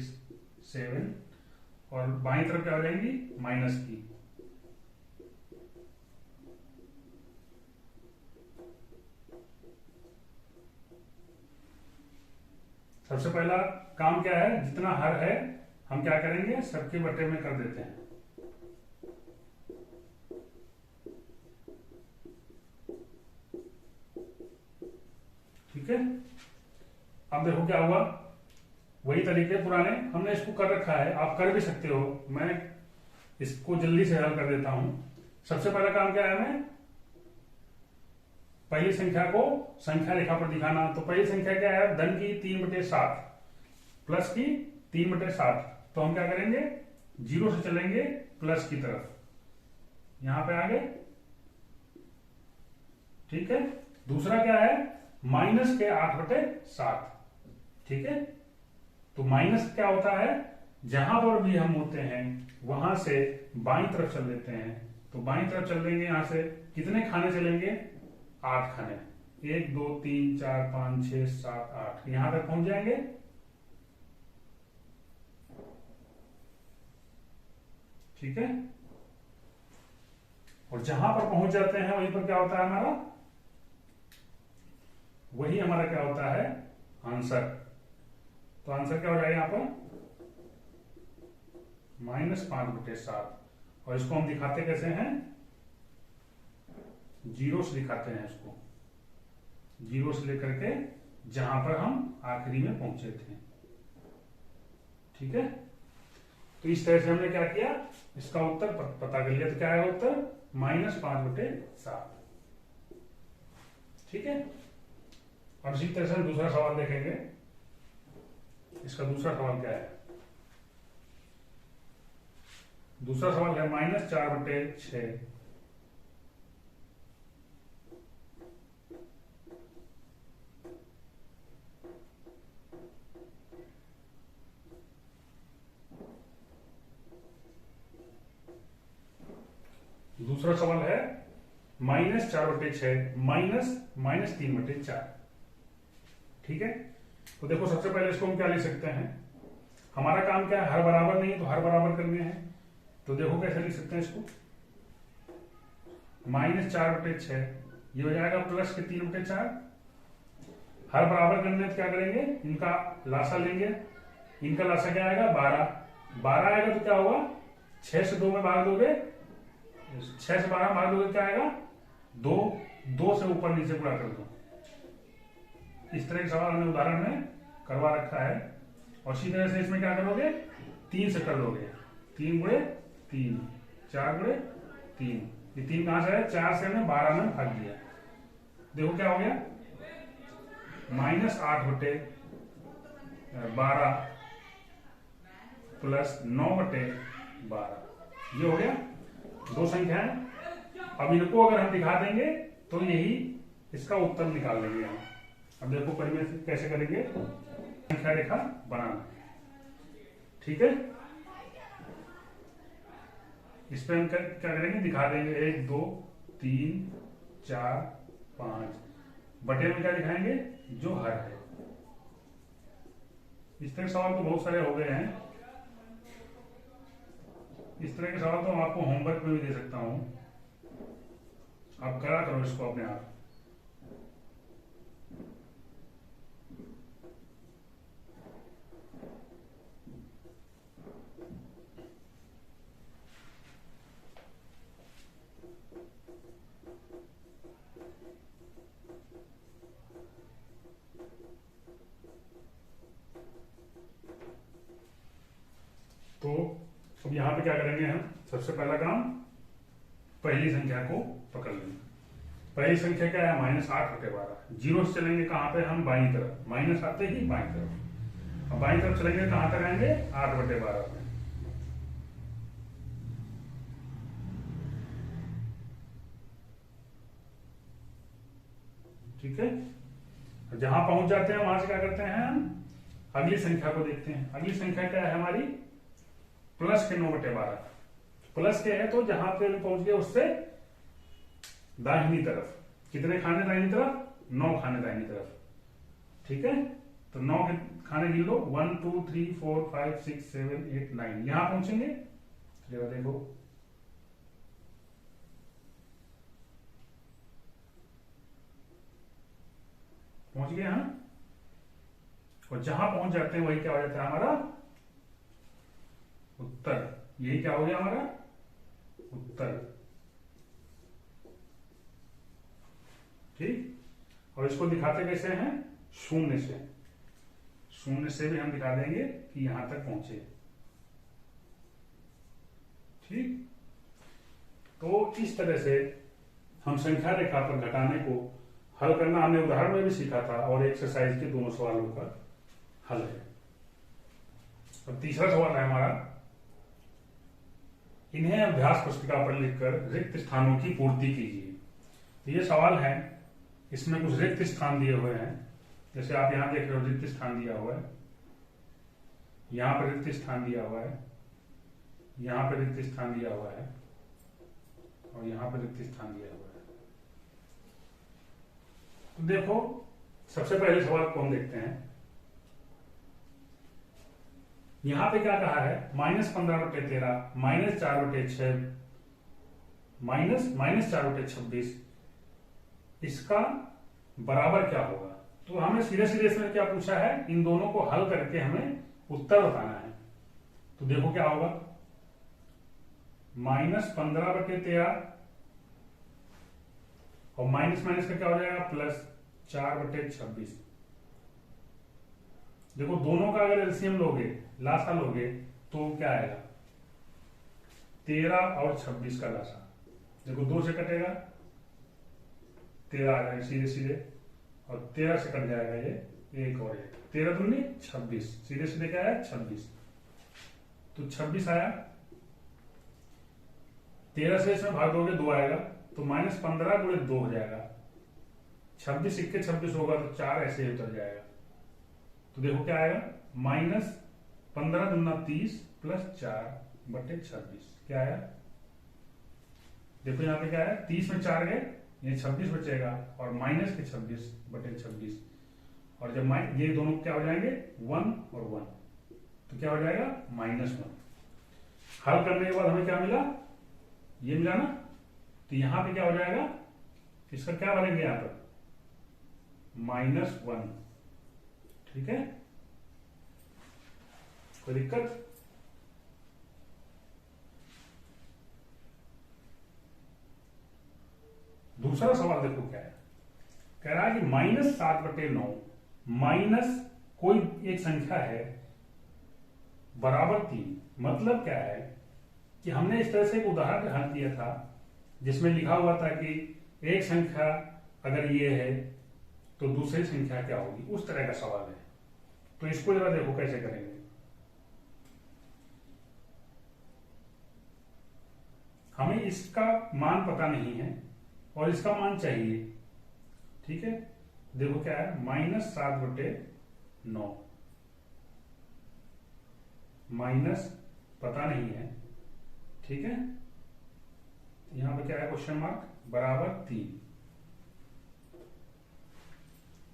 7 और बाईं तरफ क्या हो जाएंगी, माइनस की। सबसे पहला काम क्या है, जितना हर है हम क्या करेंगे, सबके बटे में कर देते हैं। ठीक है, अब देखो क्या हुआ, वही तरीके पुराने हमने इसको कर रखा है, आप कर भी सकते हो, मैं इसको जल्दी से हल कर देता हूं। सबसे पहला काम क्या है, हमें पहली संख्या को संख्या रेखा पर दिखाना। तो पहली संख्या क्या है, धन की 3/7 प्लस की 3/7। तो हम क्या करेंगे, 0 से चलेंगे प्लस की तरफ, यहां पे आ गए। ठीक है, दूसरा क्या है, माइनस के 8/7। ठीक है, तो माइनस क्या होता है, जहां पर भी हम होते हैं वहां से बाईं तरफ चल लेते हैं। तो बाईं तरफ चल देंगे, यहां से कितने खाने चलेंगे, 8 खाने, 1 2 3 4 5 6 7 8, यहां तक पहुंच जाएंगे। ठीक है, और जहां पर पहुंच जाते हैं वहीं पर क्या होता है हमारा, वही हमारा क्या होता है, आंसर। तो आंसर क्या हो जाएगा यहाँ पर, -5/7। और इसको हम दिखाते कैसे हैं, 0 से दिखाते हैं इसको, 0 से लेकर के जहां पर हम आखिरी में पहुंचे थे। ठीक है, तो इस तरह से हमने क्या किया, इसका उत्तर पता कर लिया। तो क्या है उत्तर, -5/7। ठीक है, और इसी तरह से हम दूसरा सवाल देखेंगे। इसका दूसरा सवाल क्या है, दूसरा सवाल है -4/6। दूसरा सवाल है -4/6 -3/4। ठीक है, तो देखो सबसे पहले इसको हम क्या ले सकते हैं, हमारा काम क्या है, हर बराबर नहीं तो हर बराबर करने हैं। तो देखो कैसे लिख सकते हैं इसको, -4/6 ये हो जाएगा प्लस के 3/4। हर बराबर करने तो क्या करेंगे, इनका लासा लेंगे, इनका लासा क्या आएगा, 12 आएगा। तो क्या होगा, 6 से 2 में भाग दोगे, 6 से 12 भाग दोगे, क्या आएगा 2 से ऊपर नीचे पूरा कर दो। इस तरह के सवाल हमने उदाहरण में करवा रखा है। और इसी तरह से इसमें क्या करोगे, 3 से कर दोगे, 3 गुणे 3 4 गुणे 3, ये 3 कहां से है, 4 से हमने 12 में भाग दिया। देखो क्या हो गया, -8/12 प्लस 9/12, ये हो गया 2 संख्याएं। अब इनको अगर हम दिखा देंगे तो यही इसका उत्तर निकाल लेंगे हम। अब देखो परिमेय से कैसे करेंगे, संख्या रेखा बनाना। ठीक है, इस पे हम क्या करेंगे, दिखा देंगे 1 2 3 4 5, बटे में क्या दिखाएंगे, जो हर है। इस तरह के सवाल तो बहुत सारे हो गए हैं। इस तरह के सवाल तो मैं आपको होमवर्क में भी दे सकता हूं, आप करा करो इसको अपने आप। तो अब यहां पे क्या करेंगे हम, सबसे पहला काम पहली संख्या को पकड़ लेंगे। पहली संख्या क्या है, -8/12। जीरो से चलेंगे कहां पे, हम बाईं तरफ, माइनस आते ही बाईं तरफ। अब बाईं तरफ चलेंगे कहां तक आएंगे, 8/12 में। ठीक है, जहां पहुंच जाते हैं वहां से क्या करते हैं, हम अगली संख्या को देखते हैं। अगली संख्या क्या है हमारी, प्लस के 9/12। प्लस के है तो जहां पे पहुंच गए उससे दाहिनी तरफ। कितने खाने दाहिनी तरफ, 9 खाने दाहिनी तरफ। ठीक है, तो 9 के खाने गिन लो, 1 2 3 4 5 6 7 8 9, यहां पहुंचेंगे। जरा देखो, पहुंच गए हम। और जहां पहुंच जाते हैं वही क्या हो जाता है हमारा उत्तर। यही क्या हो गया हमारा उत्तर। ठीक, और इसको दिखाते कैसे हैं, शून्य से। शून्य से भी हम दिखा देंगे कि यहां तक पहुंचे। ठीक, तो इस तरह से हम संख्या रेखा पर घटाने को हल करना हमने उदाहरण में भी सीखा था, और एक्सरसाइज के दोनों सवालों का हल है। अब तीसरा सवाल है हमारा, इन्हें अभ्यास पुस्तिका पर लिखकर रिक्त स्थानों की पूर्ति कीजिए। तो ये सवाल है, इसमें कुछ रिक्त स्थान दिए हुए हैं। जैसे आप यहां देख रहे हो, रिक्त स्थान दिया हुआ है, यहां पर रिक्त स्थान दिया हुआ है, यहां पर रिक्त स्थान दिया हुआ है, और यहां पर रिक्त स्थान दिया हुआ है। तो देखो, सबसे पहले सवाल को हम देखते हैं। यहां पे क्या कहा है, -15/13, -4/6, -4/26, इसका बराबर क्या होगा। तो हमें सीधे सीधे इसमें क्या पूछा है, इन दोनों को हल करके हमें उत्तर बताना है। तो देखो क्या होगा, -15/13 और माइनस माइनस का क्या हो जाएगा, +4/26। देखो दोनों का अगर एलसीएम लोगे, लासा लोगे, तो क्या आएगा, 13 और 26 का लासा। देखो 2 से कटेगा, 13 आ जाएगा सीधे सीधे, और 13 से कट जाएगा ये 1 और 1, 13 दूनी 26, सीधे सीधे क्या आया 26। तो 26 आया, 13 से इसमें भाग दोगे 2 आएगा, तो -15 × 2 हो जाएगा। 26 × 26 होगा तो 4 ऐसे ही उतर जाएगा। तो देखो क्या आएगा, -15 दूना 30 +4/26, क्या आया, देखो यहां पे क्या है, 30 में 4 गए, ये 26 बचेगा, और माइनस के 26/26, और जब ये दोनों क्या हो जाएंगे, 1 और 1, तो क्या हो जाएगा, -1। हल करने के बाद हमें क्या मिला, ये मिला ना। तो यहां पे क्या हो जाएगा, इसका क्या बनेंगे यहां पर, -1। ठीक है, कोई दिक्कत। दूसरा सवाल देखो क्या है, कह रहा है कि -7/9 माइनस कोई एक संख्या है बराबर 3। मतलब क्या है कि हमने इस तरह से एक उदाहरण हल किया था, जिसमें लिखा हुआ था कि एक संख्या अगर ये है तो दूसरी संख्या क्या होगी, उस तरह का सवाल है। तो इसको जरा देखो कैसे करेंगे। हमें इसका मान पता नहीं है, और इसका मान चाहिए। ठीक है, देखो क्या है, -7/9 माइनस पता नहीं है। ठीक है, यहां पे क्या है, क्वेश्चन मार्क बराबर 3।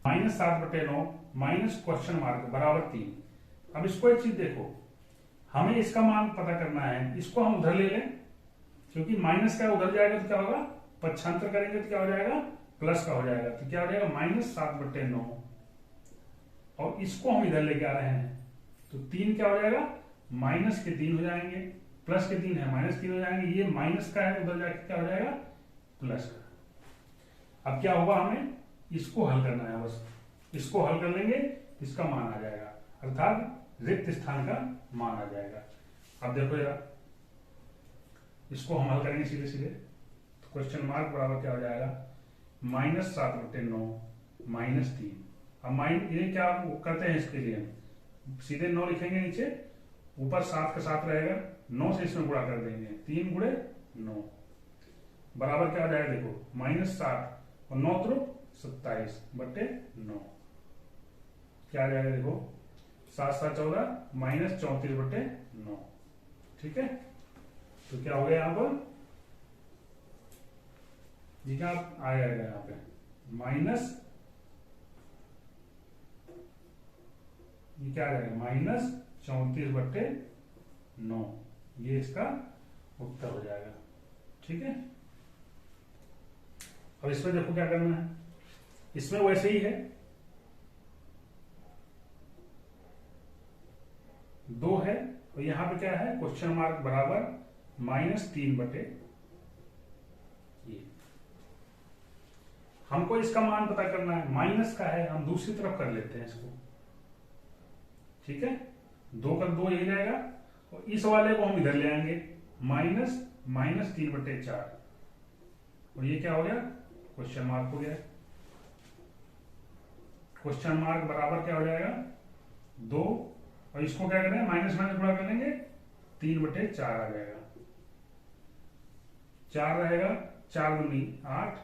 -7/9 माइनस क्वेश्चन मार्क बराबर 3। अब इसको एक चीज देखो, हमें इसका मान पता करना है, इसको हम उधर ले लें, क्योंकि माइनस का उधर जाएगा तो क्या होगा, पक्षांतर करेंगे तो क्या हो जाएगा, प्लस का हो जाएगा। तो क्या हो जाएगा, -7/9, और इसको हम इधर लेके आ रहे हैं तो 3 क्या हो जाएगा, -3 हो जाएंगे, प्लस के 3 है -3 हो जाएंगे। ये माइनस का है, उधर जाके क्या हो जाएगा, प्लस का। अब क्या होगा, हमें इसको हल करना है, बस इसको हल कर लेंगे, इसका मान आ जाएगा, अर्थात रिक्त स्थान का मान आ जाएगा। अब देखो जरा, इसको हम हल करेंगे सीधे सीधे, तो क्वेश्चन मार्क बराबर क्या हो जाएगा, -7/9 -3। अब ये क्या करते हैं, इसके लिए सीधे 9 लिखेंगे, नीचे ऊपर 7 का 7 रहेगा, 9 से इसमें गुणा कर देंगे, 3 गुणे 9 बराबर क्या हो जाएगा, देखो -7 और 9 27/9 क्या आ जाएगा, देखो 7 7 14 -34/9। ठीक है, तो क्या हो गया यहाँ पर, ये क्या आ जाएगा, यहाँ पे माइनस, ये क्या आ जाएगा, -34/9, ये इसका उत्तर हो जाएगा। ठीक है, अब इसमें देखो क्या करना है, इसमें वैसे ही है, 2 है, और यहां पे क्या है, क्वेश्चन मार्क बराबर -3/, ये हमको इसका मान पता करना है, माइनस का है, हम दूसरी तरफ कर लेते हैं इसको। ठीक है, 2 का 2 यही जाएगा, और इस वाले को हम इधर ले आएंगे, -3/4, और ये क्या हो गया, क्वेश्चन मार्क हो गया। क्वेश्चन मार्क बराबर क्या हो जाएगा, 2, और इसको क्या करें, माइनस माइनस गुणा कर लेंगे, 3/4 आ जाएगा, 4 रहेगा, 4 दूनी 8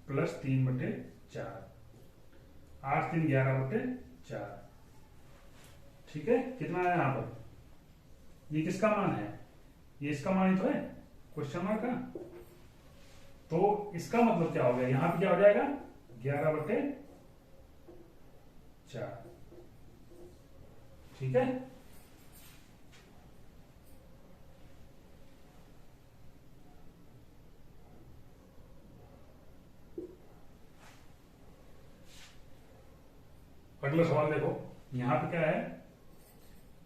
प्लस 3/4, 8 3 11/4। ठीक है, कितना है यहाँ पर, ये किसका मान है, ये इसका मान ही तो है, क्वेश्चन मार्क का। तो इसका मतलब क्या हो गया, यहां पे क्या हो जाएगा, 11/4। ठीक है, अगला सवाल देखो, यहां पे क्या है,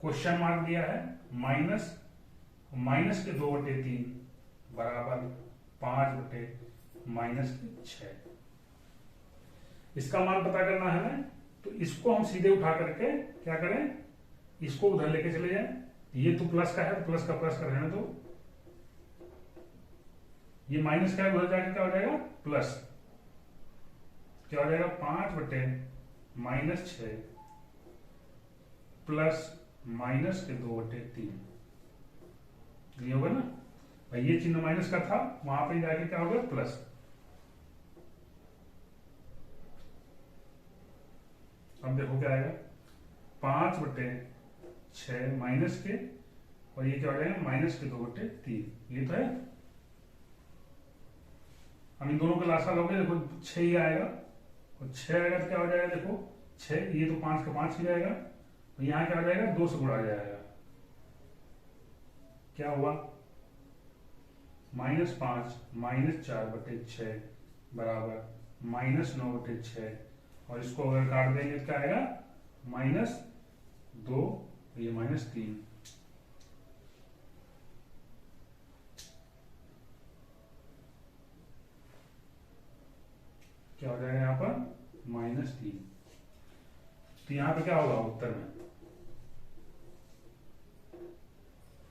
क्वेश्चन मार्क दिया है माइनस के 2/3 बराबर 5/-6। इसका मान पता करना है हमें, तो इसको हम सीधे उठा करके क्या करें, इसको उधर लेके चले जाएं। ये तो प्लस का है, तो प्लस का रहने दो, ये माइनस का है, उधर जाके क्या हो जाएगा, प्लस, क्या हो जाएगा, 5/-6 प्लस माइनस के 2/3, ये होगा ना भाई, ये चिन्ह माइनस का था, वहां पे जाके क्या होगा, प्लस। अब देखो क्या आएगा, 5/6 माइनस के, और ये क्या हो जाएगा, माइनस के 2/3, ये तो है। हम इन दोनों का लासा लोगे, देखो 6 ही आएगा, और 6 आएगा तो क्या हो जाएगा, देखो 6, ये तो 5 का 5 ही जाएगा, और यहां क्या हो जाएगा, 2 से गुणा जाएगा, क्या हुआ, -5 -4/6 बराबर -9/6, और इसको अगर काट देंगे तो क्या आएगा, -2, ये -3। क्या हो जाएगा यहाँ पर, -3। तो यहां पे क्या होगा, उत्तर में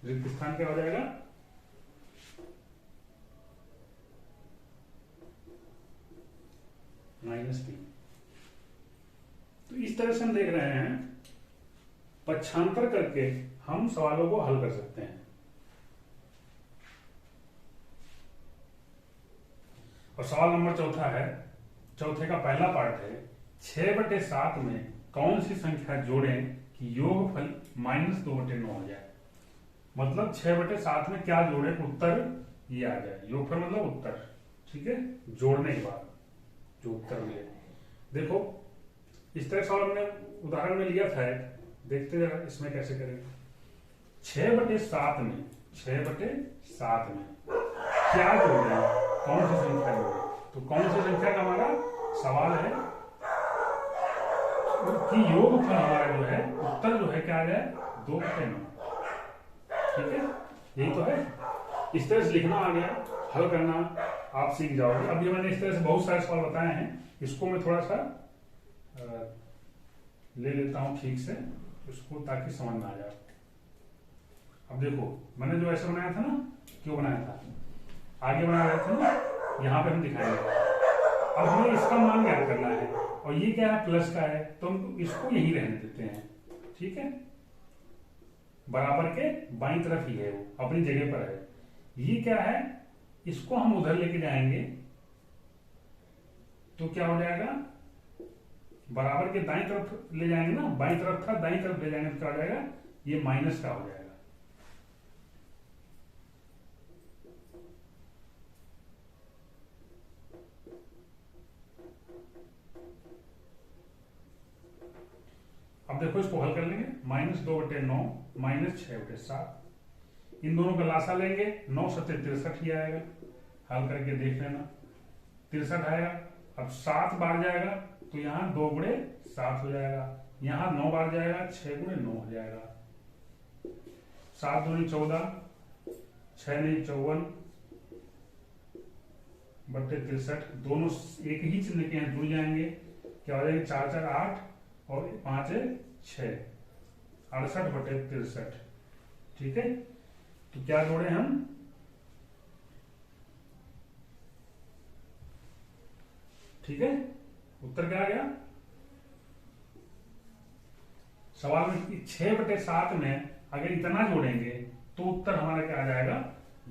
रिक्त स्थान क्या हो जाएगा, -3। तो इस तरह से हम देख रहे हैं, पक्षांतर करके हम सवालों को हल कर सकते हैं। और सवाल नंबर चौथा है, चौथे का पहला पार्ट है, 6/7 में कौन सी संख्या जोड़ें कि योगफल -2/9 हो जाए। मतलब 6/7 में क्या जोड़े उत्तर ये आ जाए, योगफल मतलब उत्तर, ठीक है, जोड़ने के बाद जो उत्तर मिले। देखो इस तरह सवाल हमने उदाहरण में लिया था, देखते जरा इसमें कैसे करेंगे। 6/7 में 6/7 में क्या जोड़े, कौन सी संख्या जोड़े, तो कौन सी संख्या का हमारा सवाल है कि योगफल हमारा जो है उत्तर जो है क्या आ जाए 2/9, ठीक है, यही तो है। इस तरह से लिखना आ गया, हल करना आप सीख जाओगे। अभी मैंने इस तरह से बहुत सारे सवाल बताए हैं, इसको मैं थोड़ा सा ले लेता हूं ठीक से इसको, ताकि समझ में आ जाए। अब देखो मैंने जो ऐसे बनाया था ना, क्यों बनाया था, आगे बना रहे थे ना, यहाँ पे हम दिखाएंगे। अब हमें इसका मान ज्ञात करना है, और ये क्या है प्लस का है, तो हम इसको यही रहने देते हैं, ठीक है, बराबर के बाईं तरफ ही है, वो अपनी जगह पर है। ये क्या है, इसको हम उधर लेके जाएंगे तो क्या हो जाएगा, बराबर के दाईं तरफ ले जाएंगे ना, बाईं तरफ था दाईं तरफ ले जाएंगे तो क्या हो जाएगा, ये माइनस का हो जाएगा। अब देखो इसको हल कर लेंगे, -2/9 -6/7, इन दोनों का लासा लेंगे, 9 7 63 ही आएगा, हल करके देख लेना, 63 आएगा। अब 7 बार जाएगा तो यहाँ 2 गुणे 7 हो जाएगा, यहाँ 9 बार जाएगा 6 गुणे 9 हो जाएगा, 7 दूनी 14, 6 नहीं 54 बट्टे 63, दोनों एक ही चिन्ह के हैं, जुड़ जाएंगे, क्या हो जाएगा 4 4 8 और 5 6, 68/63, ठीक है। तो क्या जोड़े हम, ठीक है, उत्तर क्या आ गया सवाल में, 6/7 में अगर इतना जोड़ेंगे तो उत्तर हमारा क्या आ जाएगा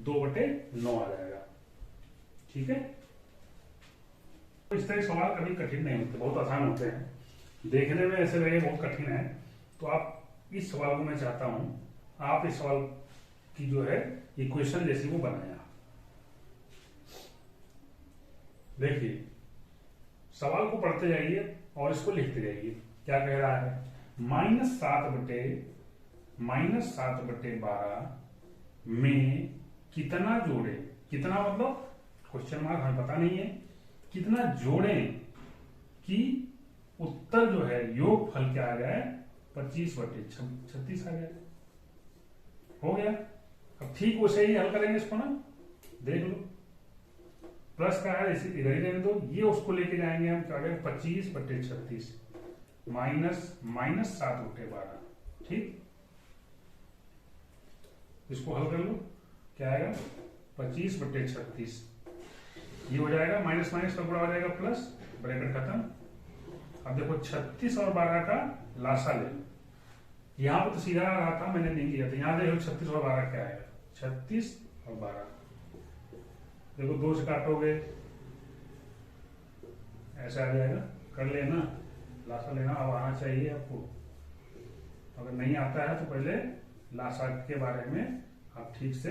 2/9 आ जाएगा, ठीक है। तो इस तरह सवाल कभी कठिन नहीं होते, बहुत आसान होते हैं, देखने में ऐसे लगे बहुत कठिन है, तो आप इस सवाल को मैं चाहता हूं आप इस सवाल की जो है इक्वेशन जैसी वो बनाया। देखिए सवाल को पढ़ते जाइए और इसको लिखते जाइए, क्या कह रहा है, -7/12 में कितना जोड़े, कितना मतलब क्वेश्चन मार्क हमें पता नहीं है, कितना जोड़े कि उत्तर जो है योगफल क्या आ जाए 25/36 आ जाए, हो गया। अब ठीक वैसे ही हल करेंगे इसको ना, देख लो प्लस का है इसी इधर ही रहने दो, ये उसको लेके जाएंगे हम, क्या 25/36 -7/12, ठीक, इसको हल कर लो, क्या आएगा 25/36, ये हो जाएगा माइनस माइनस का गुणा हो जाएगा प्लस, ब्रैकेट खत्म। अब देखो 36 और 12 का लासा ले लो, यहां पर तो सीधा आ रहा था मैंने नहीं लिया था, यहां देखो 36 और 12 क्या आएगा, 36 और 12, देखो 2 से काटोगे ऐसा आ जाएगा, कर लेना, लासा लेना अब आना चाहिए आपको, अगर नहीं आता है तो पहले लासा के बारे में आप ठीक से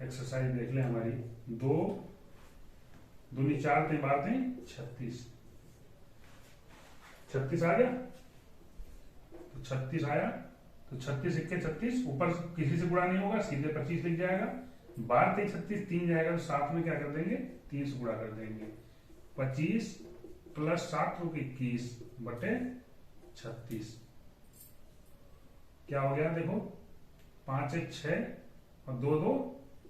एक्सरसाइज देख लें हमारी। 2 दूनी 4 3 12 3 36 आ गया, तो 36 आया, तो 36 1 36, ऊपर किसी से गुणा नहीं होगा, सीधे 25 लिख जाएगा, 12 3 36 3 जाएगा, तो साथ में क्या कर देंगे 3 से गुणा कर देंगे, 25 + 7 = 21/36, क्या हो गया देखो 5 1 6 और 2 2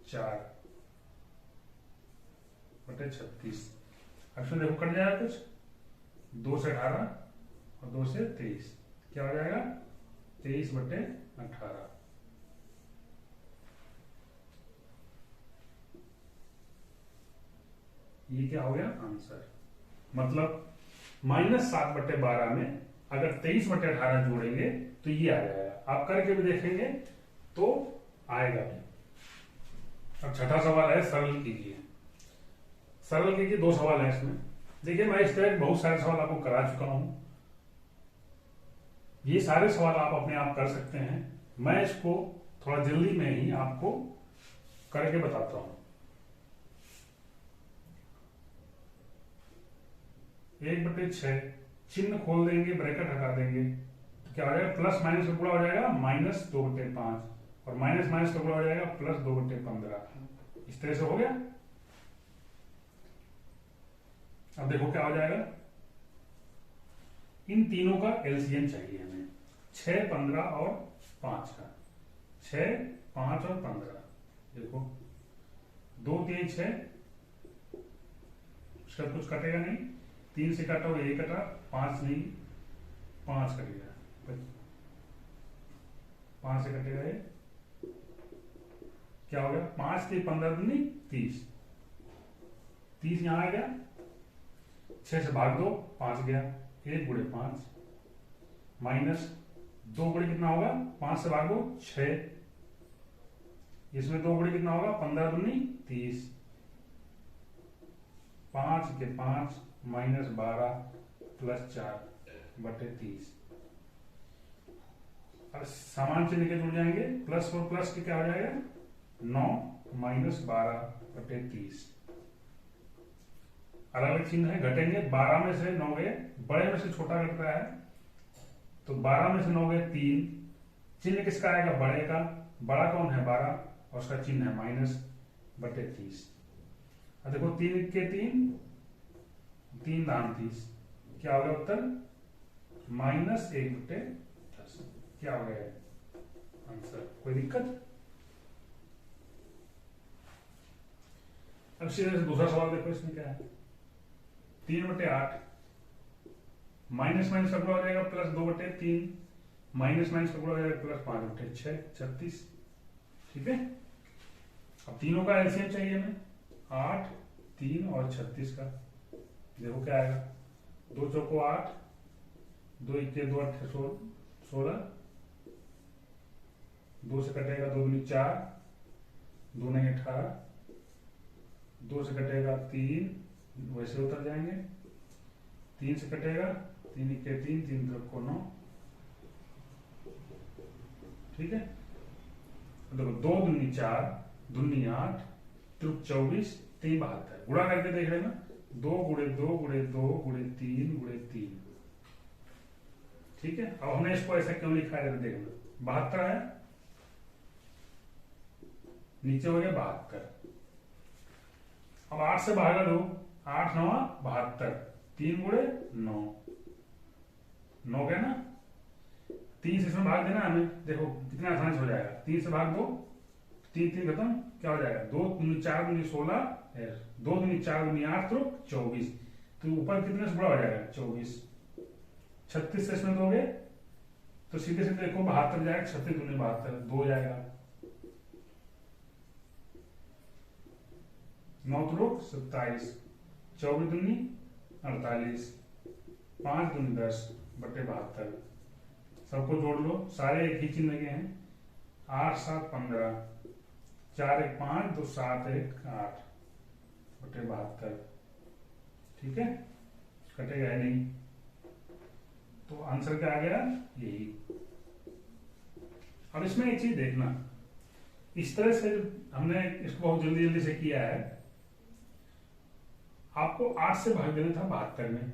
4/36। अब इसमें देखो कट जाएगा कुछ, 2 से 18 और 2 से 23, क्या हो जाएगा 23/18, ये क्या हो गया आंसर। मतलब -7/12 में अगर 23/18 जोड़ेंगे तो ये आ जाएगा, आप करके भी देखेंगे तो आएगा भी। अब छठा सवाल है, सरल कीजिए। सरल के 2 सवाल हैं इसमें। देखिए मैं इस तरह बहुत सारे सवाल आपको करा चुका हूं, ये सारे सवाल आप अपने आप कर सकते हैं। मैं इसको थोड़ा जल्दी में ही आपको करके बताता हूं। 1/6 चिन्ह खोल देंगे, ब्रैकेट हटा देंगे तो क्या हो जाएगा, प्लस माइनस का गुणा हो जाएगा -2/5 और माइनस माइनस का गुणा हो जाएगा +2/15। इस तरह से हो गया। अब देखो क्या हो जाएगा, इन तीनों का एलसीएम चाहिए हमें, 6, 15 और 5 का। 6, 5 और 15, देखो 2, 3, 6, उसका कुछ कटेगा नहीं, 3 से काटा यही कटा, 5 नहीं, 5 कटेगा, 5 से कटेगा ये, क्या हो गया, 5 के 15 दूनी 30, 30 यहां आ गया, 6 से भाग दो, 5 गया, 1 गुणे 5 माइनस 2 गुणे कितना होगा, 5 से भाग दो 6, इसमें 2 गुणे कितना होगा, 15 दूनी 30, 5 के 5 -12 + 4/30। अब समान चिन्ह के जुड़ जाएंगे, प्लस और प्लस के क्या हो जाएगा, 9 -12/30। अलग अलग चिन्ह है, घटेंगे, 12 में से 9 गए, बड़े में से छोटा घटता है, तो 12 में से 9 गए 3, चिन्ह किसका आएगा, बड़े का, बड़ा कौन है 12 और उसका चिन्ह है -/30। अब देखो 3 के 3, 3 दान 30, क्या हो गया उत्तर, -1/10। क्या हो गया आंसर, कोई दिक्कत। अब सीधे से दूसरा सवाल देखो, इसमें क्या है, 3/8 माइनस माइनस का गुणा हो जाएगा +2/3, माइनस माइनस का गुणा हो जाएगा +5/6, 36। ठीक है, अब तीनों का एलसीएम चाहिए हमें, 8, 3 और 36 का। देखो क्या आएगा, 2 चौको 8, 2 इक्के 2 8 16, 2 से कटेगा 2 दूनी 4, 2 नहीं 18, 2 से कटेगा 3, वैसे उतर जाएंगे, 3 से कटेगा 3 इक्के 3, 3 को 9। ठीक है, देखो 2 दूनी 4, दूनी 8, 24, 3 72, गुणा करके देख लेना, 2 गुणे 2 गुणे 2 गुणे 3 गुणे 3। ठीक है, अब हमने इसको ऐसा क्यों लिखा है देखना, 72 है, नीचे हो गया 72। अब 8 से भागा दो, 8 9 72, 3 गुणे 9, 9 गया ना, 3 से इसमें भाग देना हमें, देखो कितना आसानी से हो जाएगा, 3 से भाग दो, 3 3 खत्म, क्या हो जाएगा, 2 दूनी 4 दूनी 16, 2 दूनी 4 दूनी 8 तो 24, तो ऊपर कितने से बड़ा हो जाएगा 24, 36 से इसमें दोगे तो सीधे सीधे देखो 72 जाएगा, 36 दूनी 72, 2 जाएगा, 9 तो 27, 24 दूनी 48, 5 दूनी 10/72। सबको जोड़ लो, सारे एक ही चिन्ह के हैं, 8 7 15, 4 1 5, 2 7 1 8/72। ठीक है, कटेगा है नहीं, तो आंसर क्या आ गया, यही। अब इसमें एक चीज देखना, इस तरह से हमने इसको बहुत जल्दी जल्दी से किया है, आपको 8 से भाग देना था 72 में,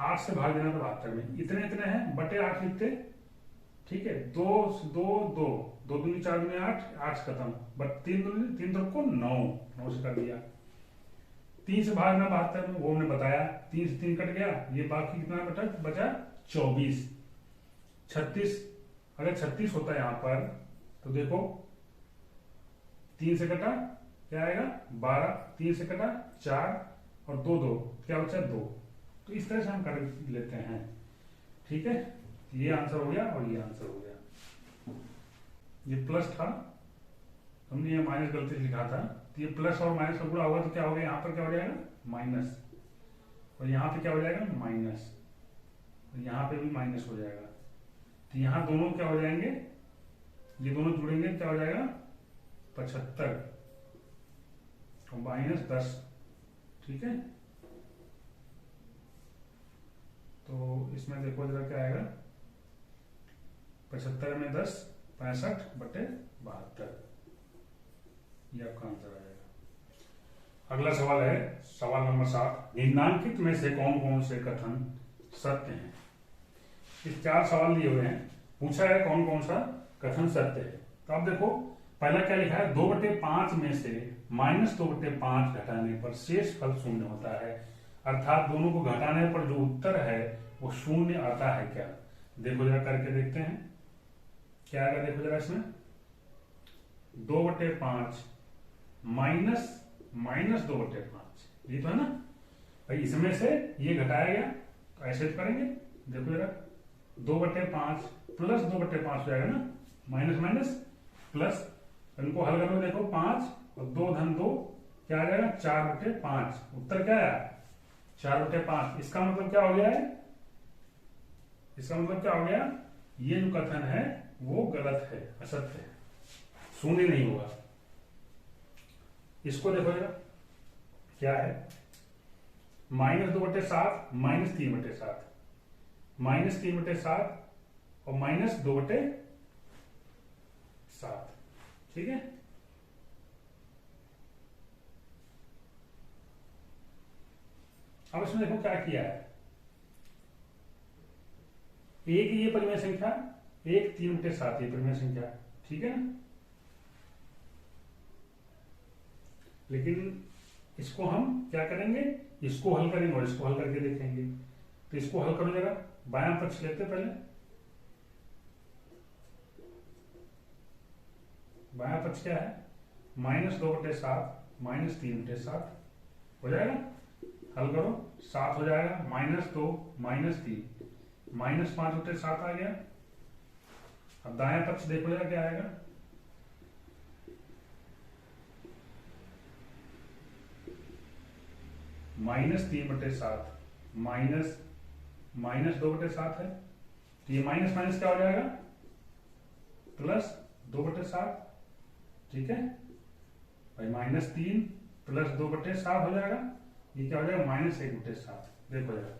8 से भाग देना था 72 में, इतने इतने हैं बटे 8 लिखते। ठीक है, 2 2 2 2 दूनी 4 दूनी 8, 8 खत्म, बट 3 दूनी 3 तो को 9, 9 से कर दिया। 3 से भागना 72 में, वो हमने बताया, 3 से 3 कट गया, ये बाकी कितना बचा 24। 36, अगर 36 होता है यहां पर तो देखो 3 से कटा क्या आएगा 12, 3 से कटा 4 और 2 2, क्या बचा 2। तो इस तरह से हम कर लेते हैं। ठीक है, ये आंसर हो गया और ये आंसर हो गया। ये प्लस था, हमने ये माइनस गलती से लिखा था, तो ये प्लस और माइनस का गुणा होगा तो क्या हो गया, यहाँ पर क्या हो जाएगा माइनस, और यहाँ पे क्या हो जाएगा माइनस, और यहाँ पे भी माइनस हो जाएगा। तो यहाँ दोनों क्या हो जाएंगे, ये दोनों जुड़ेंगे, क्या हो जाएगा 75 और -10, ठीक है, तो इसमें देखो जरा क्या आएगा, 75 में 10, 65/72, ये आपका आंसर आएगा। अगला सवाल है सवाल नंबर 7, निम्नांकित में से कौन कौन से कथन सत्य हैं। इस 4 सवाल दिए हुए हैं, पूछा है कौन कौन सा कथन सत्य है। तो आप देखो पहला क्या लिखा है, 2/5 में से -2/5 घटाने पर शेष फल शून्य होता है, अर्थात दोनों को घटाने पर जो उत्तर है वो शून्य आता है क्या। देखो जरा करके देखते हैं क्या आएगा। देखो जरा इसमें 2/5 माइनस 2/5, ये तो है ना भाई, इसमें से ये घटाया गया तो ऐसे तो करेंगे। देखो जरा 2/5 प्लस 2/5 हो जाएगा ना, माइनस माइनस प्लस, इनको हल करो। देखो 5 और 2 धन 2 क्या आ जाएगा, 4/5। उत्तर क्या है, 4/5। इसका मतलब क्या हो गया है, इसका मतलब क्या हो गया, ये जो कथन है वो गलत है, असत्य है, शून्य नहीं होगा। इसको देखो जरा क्या है, -2/7 -3/7, -3/7 और -2/7, ठीक है। अब इसमें देखो क्या किया है, एक ये परिमेय संख्या, एक 3/7 ये परिमेय संख्या, ठीक है ना। लेकिन इसको हम क्या करेंगे, इसको हल करेंगे और इसको हल करके देखेंगे। तो इसको हल करो जरा, बायां पक्ष लेते पहले, बायां पक्ष क्या है, -2/7 -3/7 हो जाएगा, हल करो 7 हो जाएगा, -2 -3 -5/7 आ गया। अब दायां पक्ष देखो जरा क्या आएगा, -3/7 -2/7 है, तो ये माइनस माइनस क्या हो जाएगा, +2/7, ठीक है भाई, -3 + 2/7 हो जाएगा, ये क्या हो जाएगा, -1/7। देखो जरा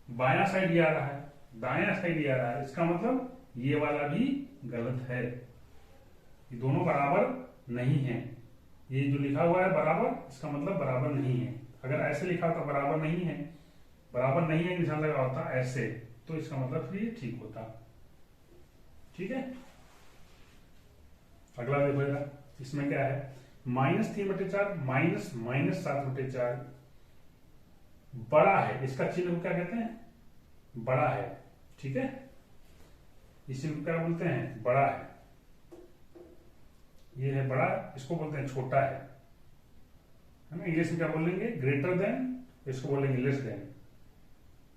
बायां साइड ये आ रहा है, दायां साइड ये आ रहा है, इसका मतलब ये वाला भी गलत है, ये दोनों बराबर नहीं है। ये जो लिखा हुआ है बराबर, इसका मतलब बराबर नहीं है। अगर ऐसे लिखा होता बराबर नहीं है, बराबर नहीं है निशान लगा होता ऐसे, तो इसका मतलब फिर ये ठीक होता, ठीक है। अगला देखो जरा, इसमें क्या है, -3/4 -7/4 बड़ा है, इसका चिन्ह क्या कहते हैं, बड़ा है, ठीक है। इसी को क्या बोलते हैं, बड़ा है, ये है बड़ा, इसको बोलते हैं छोटा है ना। इंग्लिश में क्या बोलेंगे, ग्रेटर देन, इसको बोलेंगे लेस देन।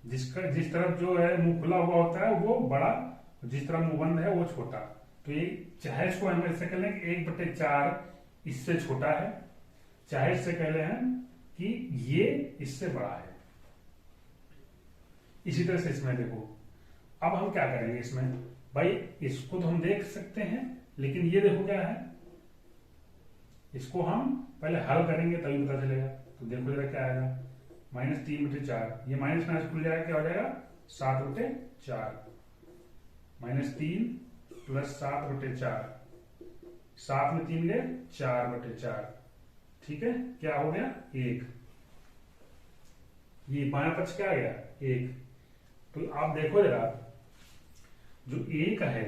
जिसका जिस तरफ जो है मुंह खुला हुआ होता है वो बड़ा, जिस तरफ मुंह बंद है वो छोटा। तो ये चाहे इसको हम ऐसे कह लें कि 1/4 इससे छोटा है, चाहे इससे कह लें हम कि ये इससे बड़ा है। इसी तरह से इसमें देखो, अब हम क्या करेंगे इसमें भाई, इसको तो हम देख सकते हैं, लेकिन ये देखो क्या है, इसको हम पहले हल करेंगे तभी पता चलेगा। तो देखो जरा क्या आएगा, -3/4, ये माइनस माइनस खुल जाएगा, क्या हो जाएगा, 7/4, -3 + 7/4, 7 में 3 गए, 4/4, ठीक है, क्या हो गया, 1। ये बायां पक्ष क्या आ गया, 1। तो आप देखो जरा, जो 1 है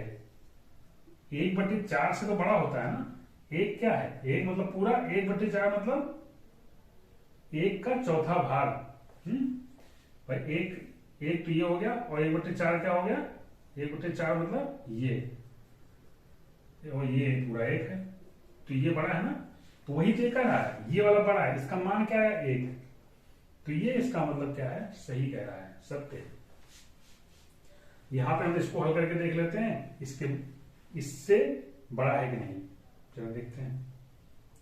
1/4 से तो बड़ा होता है ना। 1 क्या है, 1 मतलब पूरा, 1/4 मतलब 1 का चौथा भाग। भाई 1 तो ये हो गया, और 1/4 क्या हो गया, 1/4 मतलब ये, और ये पूरा 1 है, तो ये बड़ा है ना। तो वही तो कह रहा है, ये वाला बड़ा है, इसका मान क्या है, 1। तो ये इसका मतलब क्या है, सही कह रहा है, सत्य है। यहां पे हम इसको हल करके देख लेते हैं, इससे बड़ा है कि नहीं, चलो देखते हैं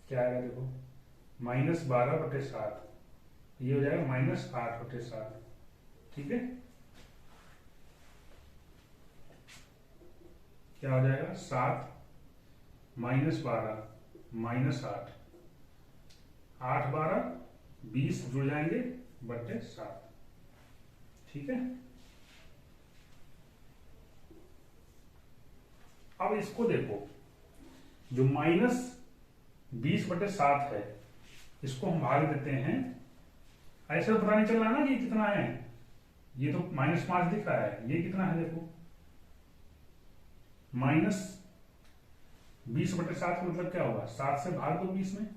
क्या आएगा। देखो -12/7, ये हो जाएगा -8/7, ठीक है। क्या हो जाएगा, 7 -12 -8, 8 12 20 जुड़ जाएंगे बटे 7। ठीक है, अब इसको देखो, जो -20/7 है इसको हम भाग देते हैं। ऐसे तो पता नहीं चल रहा ना कि कितना है, ये तो -5 दिख रहा है, ये कितना है देखो, -20/7 मतलब क्या होगा, 7 से भाग दो 20 में,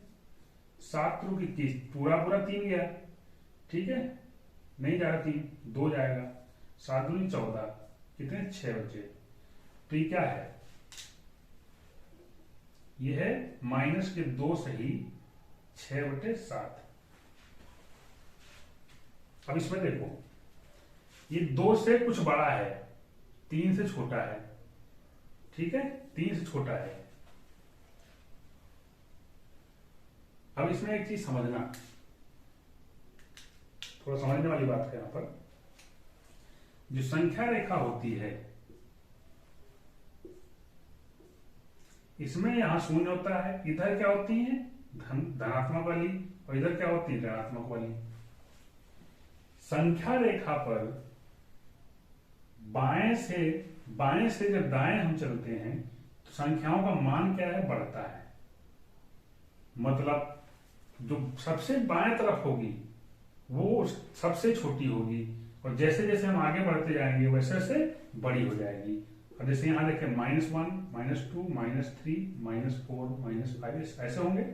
7 × 21, पूरा 3 गया। ठीक है, नहीं जाएगा 3, 2 जाएगा, 7 दूनी 14, कितने 6 बचे। तो ये क्या है, ये है -2 सही 6/7। अब इसमें देखो, ये 2 से कुछ बड़ा है, 3 से छोटा है। ठीक है, 3 से छोटा है। अब इसमें एक चीज समझना, थोड़ा समझने वाली बात है। यहां पर जो संख्या रेखा होती है, इसमें यहां शून्य होता है, इधर क्या होती है धनात्मक वाली, और इधर क्या होती है ऋणात्मक वाली। संख्या रेखा पर बाएं से जब दाएं हम चलते हैं तो संख्याओं का मान क्या है, बढ़ता है। मतलब जो सबसे बाएं तरफ होगी वो सबसे छोटी होगी, और जैसे जैसे हम आगे बढ़ते जाएंगे वैसे वैसे बड़ी हो जाएगी। अब जैसे यहां देखें -1 -2 -3 -4 -5 ऐसे होंगे।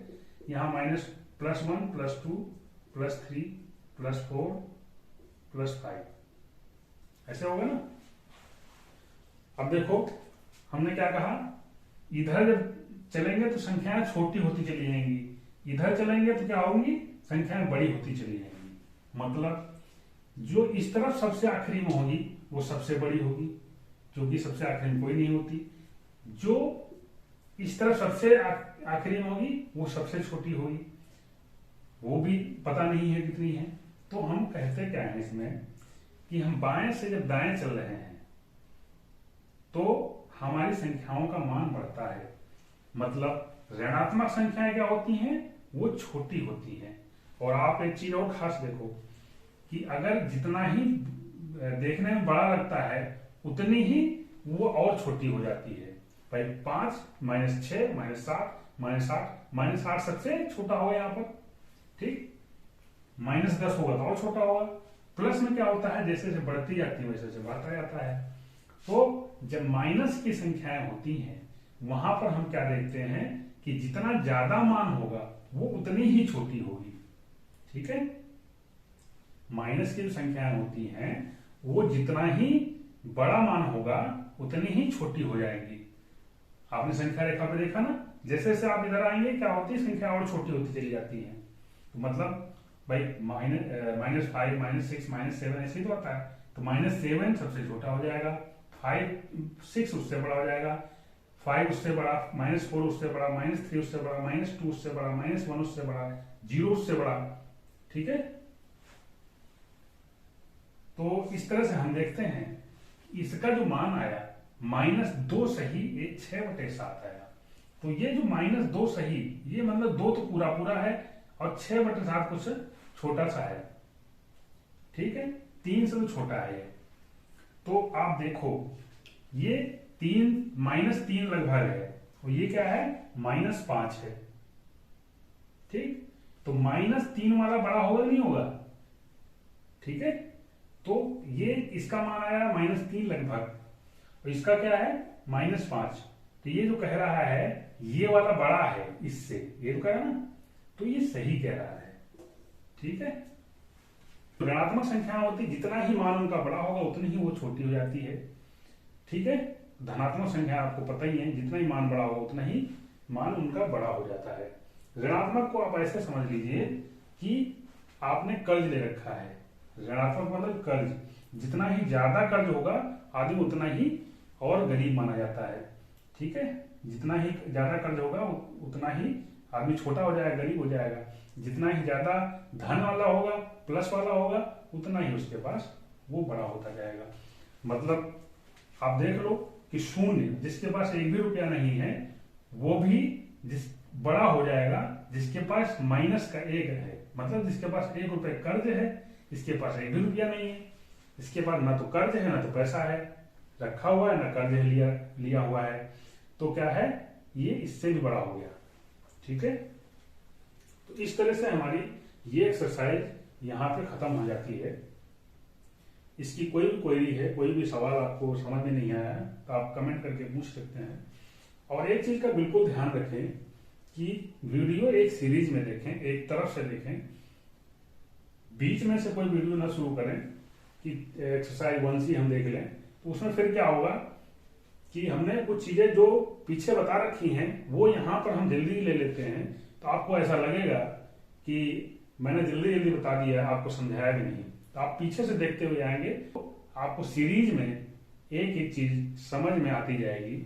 यहां -+1 +2 +3 +4 +5 ऐसे होगा ना। अब देखो, हमने क्या कहा, इधर जब चलेंगे तो संख्याएं छोटी होती चली जाएंगी, इधर चलेंगे तो क्या होंगी, संख्याएं बड़ी होती चली जाएंगी। मतलब जो इस तरफ सबसे आखिरी में होगी वो सबसे बड़ी होगी, क्योंकि सबसे आखिरी में कोई नहीं होती। जो इस तरफ सबसे आखिरी में होगी वो सबसे छोटी होगी, वो भी पता नहीं है कितनी है। तो हम कहते क्या है इसमें कि हम बाएं से जब दाएं चल रहे हैं तो हमारी संख्याओं का मान बढ़ता है। मतलब ऋणात्मक संख्याएं क्या होती हैं, वो छोटी होती हैं। और आप एक चीज और खास देखो कि अगर जितना ही देखने में बड़ा लगता है उतनी ही वो और छोटी हो जाती है। भाई 5 -6 -7 -8 सबसे छोटा होगा यहाँ पर। ठीक, -10 होगा तो और छोटा होगा। प्लस में क्या होता है, जैसे जैसे बढ़ती जाती है वैसे वैसे बढ़ता जाता है। तो जब माइनस की संख्याएं होती हैं वहां पर हम क्या देखते हैं कि जितना ज्यादा मान होगा वो उतनी ही छोटी होगी। ठीक है, माइनस की जो संख्याएं होती हैं वो जितना ही बड़ा मान होगा उतनी ही छोटी हो जाएंगी। आपने संख्या रेखा पे देखा ना, जैसे जैसे आप इधर आएंगे क्या होती है, संख्या और छोटी होती चली जाती है। तो मतलब भाई -5 -6 -7 ऐसे ही तो आता है। तो -7 सबसे छोटा हो जाएगा, 6 उससे बड़ा हो जाएगा, 5 उससे बड़ा, -4 उससे बड़ा, -3 उससे बड़ा, -2 उससे बड़ा, -1 उससे बड़ा, 0 उससे बड़ा। ठीक है, तो इस तरह से हम देखते हैं इसका जो मान आया -2 सही, ये 6/7 आया। तो ये जो -2 सही, ये मतलब 2 तो पूरा पूरा है और 6/7 कुछ छोटा सा है। ठीक है, 3 से तो छोटा है ये। तो आप देखो ये -3 लगभग है, और ये क्या है -5 है। ठीक, तो -3 वाला बड़ा होगा नहीं होगा। ठीक है, तो ये इसका मान आया -3 लगभग, और इसका क्या है -5। तो ये जो कह रहा है ये वाला बड़ा है इससे, ये तो कह रहा है ना, तो ये सही कह रहा है। ठीक है, ऋणात्मक संख्या होती जितना ही मान उनका बड़ा होगा उतनी ही वो छोटी हो जाती है। ठीक है, धनात्मक संख्या आपको पता ही है, जितना ही मान बड़ा होगा उतना ही मान उनका बड़ा हो जाता है। ऋणात्मक को आप ऐसे समझ लीजिए कि आपने कर्ज ले रखा है। ऋणात्मक मतलब कर्ज, जितना ही ज्यादा कर्ज होगा आदमी उतना ही और गरीब माना जाता है। ठीक है, जितना ही ज्यादा कर्ज होगा उतना ही आदमी छोटा हो जाएगा, गरीब हो जाएगा। जितना ही ज्यादा धन वाला होगा, प्लस वाला होगा, उतना ही उसके पास वो बड़ा होता जाएगा। मतलब आप देख लो कि शून्य, जिसके पास 1 भी रुपया नहीं है, वो भी बड़ा हो जाएगा जिसके पास माइनस का 1 है, मतलब जिसके पास 1 रुपए कर्ज है, इसके पास 1 भी रुपया नहीं है। इसके पास ना तो कर्ज है ना तो पैसा है, रखा हुआ है ना कर्ज है लिया हुआ है, तो क्या है, ये इससे भी बड़ा हो गया। ठीक है, तो इस तरह से हमारी ये एक्सरसाइज यहाँ पे खत्म हो जाती है। इसकी कोई भी क्वेरी है, कोई भी सवाल आपको समझ में नहीं आया है तो आप कमेंट करके पूछ सकते हैं। और एक चीज का बिल्कुल ध्यान रखें कि वीडियो एक सीरीज में देखें, एक तरफ से देखें, बीच में से कोई वीडियो ना शुरू करें कि एक्सरसाइज 1 सी हम देख लें, तो उसमें फिर क्या होगा कि हमने कुछ चीजें जो पीछे बता रखी हैं वो यहाँ पर हम जल्दी ले लेते हैं, तो आपको ऐसा लगेगा कि मैंने जल्दी जल्दी बता दिया, आपको समझाया भी नहीं। तो आप पीछे से देखते हुए आएंगे तो आपको सीरीज में एक एक चीज समझ में आती जाएगी।